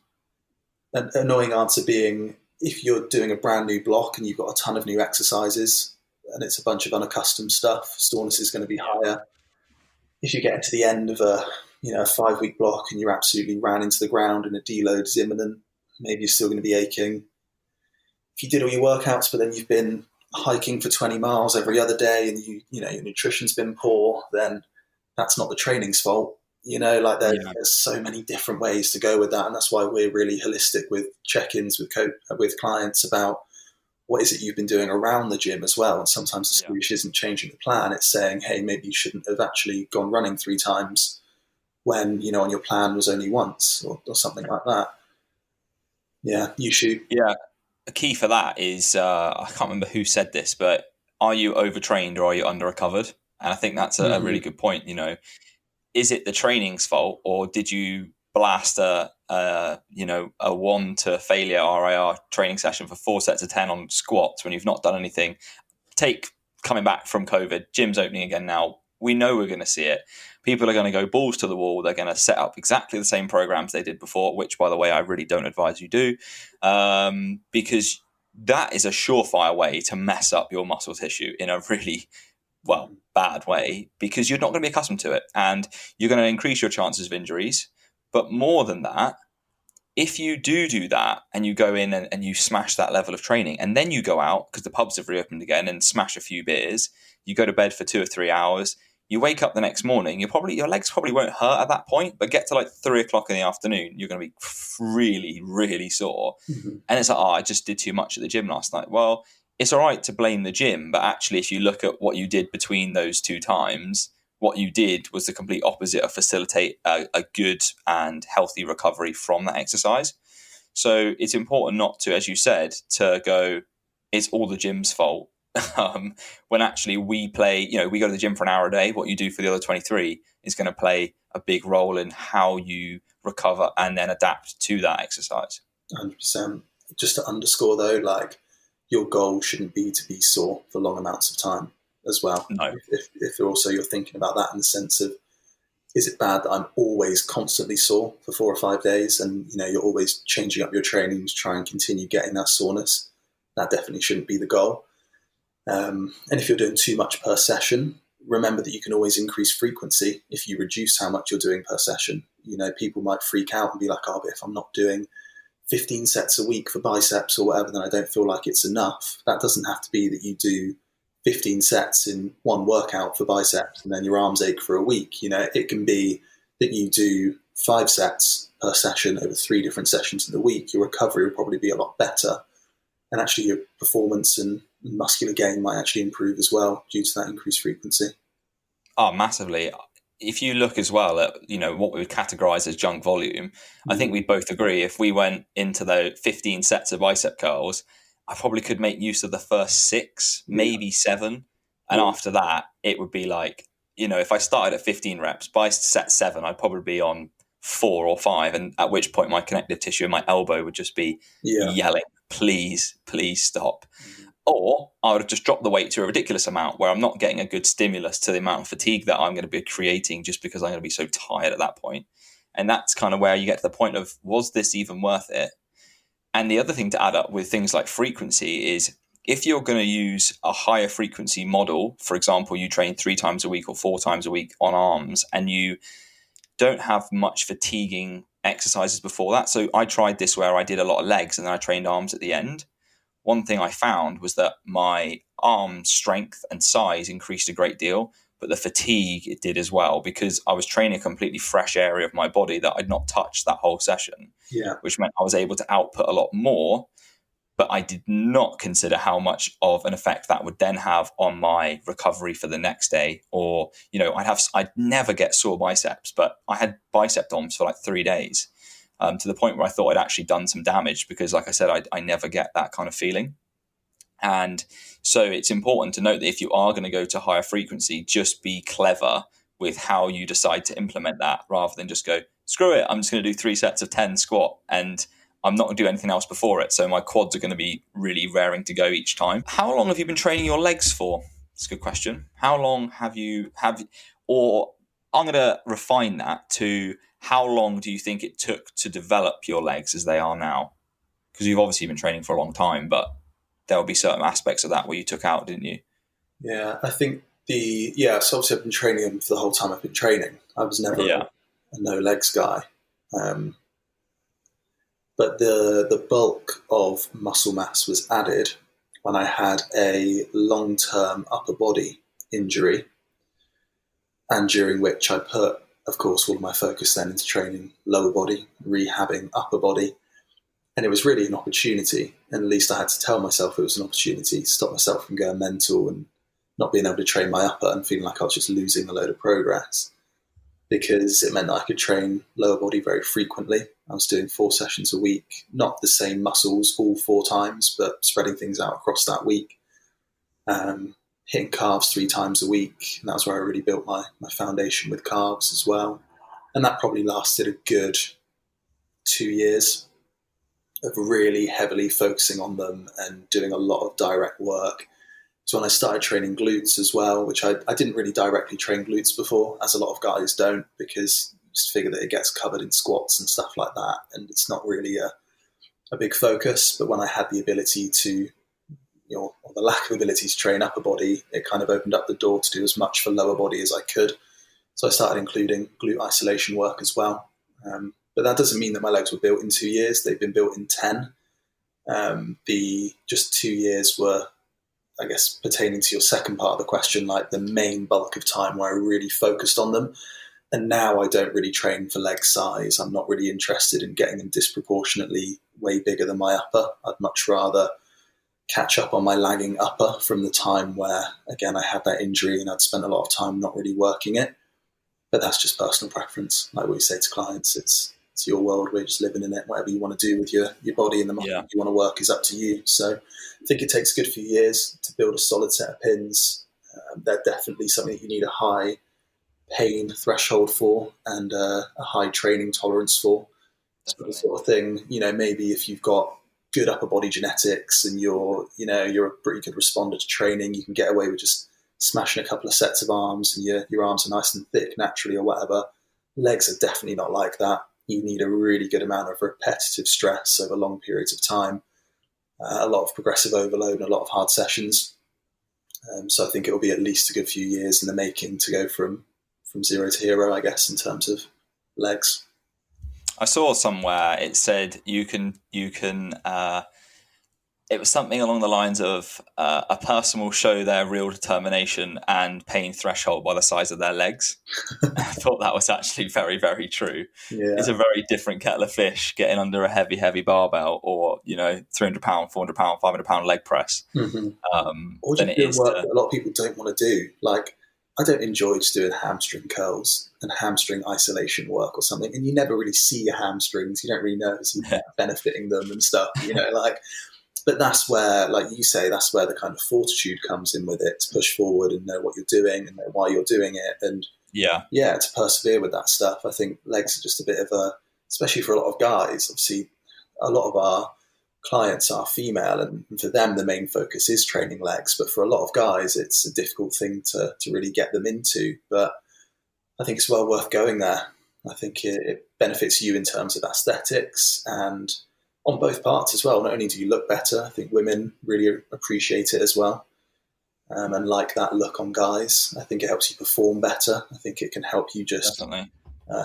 [SPEAKER 2] An annoying answer being, if you're doing a brand new block and you've got a ton of new exercises and it's a bunch of unaccustomed stuff, soreness is going to be higher. If you get to the end of a 5-week block and you're absolutely ran into the ground and a deload is imminent, maybe you're still going to be aching. If you did all your workouts but then you've been hiking for 20 miles every other day and your nutrition's been poor, then that's not the training's fault. There's so many different ways to go with that, and that's why we're really holistic with check-ins with clients about what is it you've been doing around the gym as well. And sometimes the solution isn't changing the plan. It's saying, hey, maybe you shouldn't have actually gone running 3 times when, on your plan was only once or something like that. Yeah, you should.
[SPEAKER 1] Yeah, a key for that is, I can't remember who said this, but are you overtrained or are you under-recovered? And I think that's a really good point. Is it the training's fault, or did you blast a 1 to failure RIR training session for 4 sets of 10 on squats when you've not done anything? Take coming back from COVID, gym's opening again now. We know we're going to see it. People are going to go balls to the wall. They're going to set up exactly the same programs they did before, which, by the way, I really don't advise you do, because that is a surefire way to mess up your muscle tissue in a really bad way, because you're not going to be accustomed to it and you're going to increase your chances of injuries. But more than that, if you do that and you go in and you smash that level of training and then you go out because the pubs have reopened again and smash a few beers, you go to bed for 2 or 3 hours, you wake up the next morning, your legs probably won't hurt at that point, but get to like 3 o'clock in the afternoon, you're going to be really, really sore.
[SPEAKER 2] Mm-hmm.
[SPEAKER 1] And it's like, I just did too much at the gym last night. Well, it's all right to blame the gym, but actually if you look at what you did between those 2 times, what you did was the complete opposite of facilitate a good and healthy recovery from that exercise. So it's important not to, as you said, to go, it's all the gym's fault. When actually we go to the gym for an hour a day, what you do for the other 23 is going to play a big role in how you recover and then adapt to that exercise.
[SPEAKER 2] 100%. Just to underscore though, like your goal shouldn't be to be sore for long amounts of time as well.
[SPEAKER 1] No.
[SPEAKER 2] If also you're thinking about that in the sense of, is it bad that I'm always constantly sore for 4 or 5 days, and you're always changing up your training to try and continue getting that soreness? That definitely shouldn't be the goal. And if you're doing too much per session, remember that you can always increase frequency if you reduce how much you're doing per session. People might freak out and be like, oh, but if I'm not doing 15 sets a week for biceps or whatever, then I don't feel like it's enough. That doesn't have to be that you do 15 sets in one workout for biceps and then your arms ache for a week. It can be that you do 5 sets per session over 3 different sessions in the week. Your recovery will probably be a lot better. And actually your performance and muscular gain might actually improve as well due to that increased frequency.
[SPEAKER 1] Oh, massively. If you look as well at, what we would categorize as junk volume, I think we both agree if we went into the 15 sets of bicep curls, I probably could make use of the first 6, maybe 7. And after that, it would be like, if I started at 15 reps, by set 7, I'd probably be on 4 or 5. And at which point my connective tissue in my elbow would just be yelling, please stop. Or I would have just dropped the weight to a ridiculous amount where I'm not getting a good stimulus to the amount of fatigue that I'm going to be creating just because I'm going to be so tired at that point. And that's kind of where you get to the point of, was this even worth it? And the other thing to add up with things like frequency is, if you're going to use a higher frequency model, for example, you train 3 times a week or 4 times a week on arms, and you don't have much fatiguing exercises before that. So I tried this where I did a lot of legs and then I trained arms at the end. One thing I found was that my arm strength and size increased a great deal, but the fatigue it did as well, because I was training a completely fresh area of my body that I'd not touched that whole session, which meant I was able to output a lot more, but I did not consider how much of an effect that would then have on my recovery for the next day. Or, I'd never get sore biceps, but I had bicep DOMs for like 3 days. To the point where I thought I'd actually done some damage because, like I said, I never get that kind of feeling. And so it's important to note that if you are going to go to higher frequency, just be clever with how you decide to implement that, rather than just go, screw it, I'm just going to do 3 sets of 10 squat and I'm not going to do anything else before it. So my quads are going to be really raring to go each time. How long have you been training your legs for? That's a good question. How long or I'm going to refine that to, how long do you think it took to develop your legs as they are now? Because you've obviously been training for a long time, but there will be certain aspects of that where you took out, didn't you?
[SPEAKER 2] Yeah, I think so obviously I've been training them for the whole time I've been training. I was never a no legs guy. But the bulk of muscle mass was added when I had a long-term upper body injury, and during which I put, of course, all of my focus then into training lower body, rehabbing upper body. And it was really an opportunity, and at least I had to tell myself it was an opportunity to stop myself from going mental and not being able to train my upper and feeling like I was just losing a load of progress, because it meant that I could train lower body very frequently. I was doing 4 sessions a week, not the same muscles all 4 times, but spreading things out across that week. Hitting calves 3 times a week, and that was where I really built my foundation with calves as well. And that probably lasted a good 2 years of really heavily focusing on them and doing a lot of direct work. So when I started training glutes as well, which I didn't really directly train glutes before, as a lot of guys don't, because you just figure that it gets covered in squats and stuff like that, and it's not really a big focus. But when I had the ability to, or the lack of ability to train upper body, it kind of opened up the door to do as much for lower body as I could. So I started including glute isolation work as well. But that doesn't mean that my legs were built in 2 years. They've been built in 10. The just 2 years were, I guess, pertaining to your second part of the question, like the main bulk of time where I really focused on them. And now I don't really train for leg size. I'm not really interested in getting them disproportionately way bigger than my upper. I'd much rather catch up on my lagging upper from the time where, again, I had that injury and I'd spent a lot of time not really working it. But that's just personal preference. Like we say to clients, it's your world. We're just living in it. Whatever you want to do with your body and the muscle you want to work is up to you. So I think it takes a good few years to build a solid set of pins. They're definitely something that you need a high pain threshold for and a high training tolerance for. So the sort of thing, maybe if you've got good upper body genetics and you're a pretty good responder to training, you can get away with just smashing a couple of sets of arms and your arms are nice and thick naturally or whatever. Legs are definitely not like that. You need a really good amount of repetitive stress over long periods of time, a lot of progressive overload and a lot of hard sessions. So I think it'll be at least a good few years in the making to go from zero to hero, I guess, in terms of legs.
[SPEAKER 1] I saw somewhere it said you can it was something along the lines of a person will show their real determination and pain threshold by the size of their legs. I thought that was actually very, very true.
[SPEAKER 2] Yeah.
[SPEAKER 1] It's a very different kettle of fish getting under a heavy barbell or, 300 pound, 400 pound, 500 pound leg press.
[SPEAKER 2] Mm-hmm. Or just doing work that a lot of people don't want to do. Like, I don't enjoy just doing hamstring curls and hamstring isolation work or something. And you never really see your hamstrings. You don't really notice you benefiting them and stuff, But that's where, like you say, that's where the kind of fortitude comes in with it, to push forward and know what you're doing and know why you're doing it. And to persevere with that stuff. I think legs are just a bit of especially for a lot of guys, obviously a lot of our clients are female and for them the main focus is training legs. But for a lot of guys, it's a difficult thing to really get them into. But I think it's well worth going there. I think it benefits you in terms of aesthetics and on both parts as well. Not only do you look better, I think women really appreciate it as well and like that look on guys. I think it helps you perform better. I think it can help you just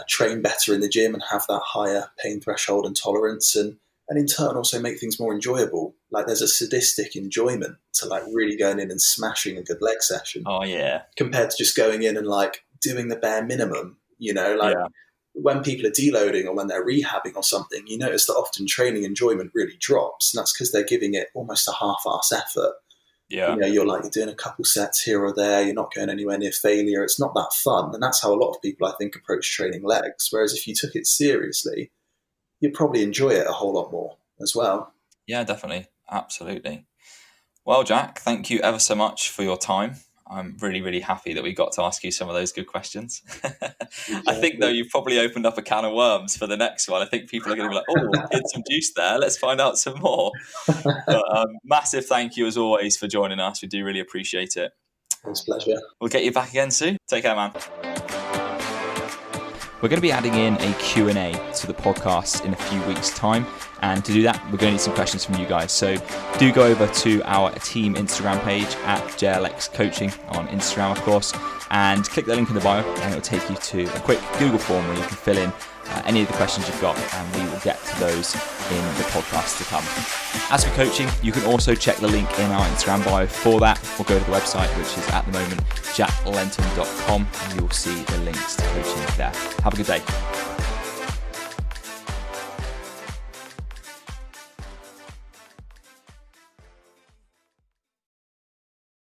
[SPEAKER 2] train better in the gym and have that higher pain threshold and tolerance and in turn also make things more enjoyable. Like there's a sadistic enjoyment to like really going in and smashing a good leg session.
[SPEAKER 1] Oh yeah.
[SPEAKER 2] Compared to just going in and like doing the bare minimum, when people are deloading or when they're rehabbing or something, you notice that often training enjoyment really drops. And that's because they're giving it almost a half-ass effort.
[SPEAKER 1] Yeah.
[SPEAKER 2] You're doing a couple sets here or there. You're not going anywhere near failure. It's not that fun. And that's how a lot of people, I think, approach training legs. Whereas if you took it seriously, you'd probably enjoy it a whole lot more as well.
[SPEAKER 1] Yeah, definitely. Absolutely. Well, Jack, thank you ever so much for your time. I'm really, really happy that we got to ask you some of those good questions. I think, though, you've probably opened up a can of worms for the next one. I think people are going to be like, oh, get some juice there. Let's find out some more. But massive thank you, as always, for joining us. We do really appreciate it.
[SPEAKER 2] It's a pleasure.
[SPEAKER 1] We'll get you back again soon. Take care, man. We're going to be adding in a Q&A to the podcast in a few weeks' time. And to do that, we're going to need some questions from you guys. So do go over to our team Instagram page at JLX Coaching on Instagram, of course, and click the link in the bio and it'll take you to a quick Google form where you can fill in any of the questions you've got and we will get to those in the podcast to come. As for coaching, you can also check the link in our Instagram bio for that or go to the website, which is at the moment jacklenton.com, and you will see the links to coaching there. Have a good day.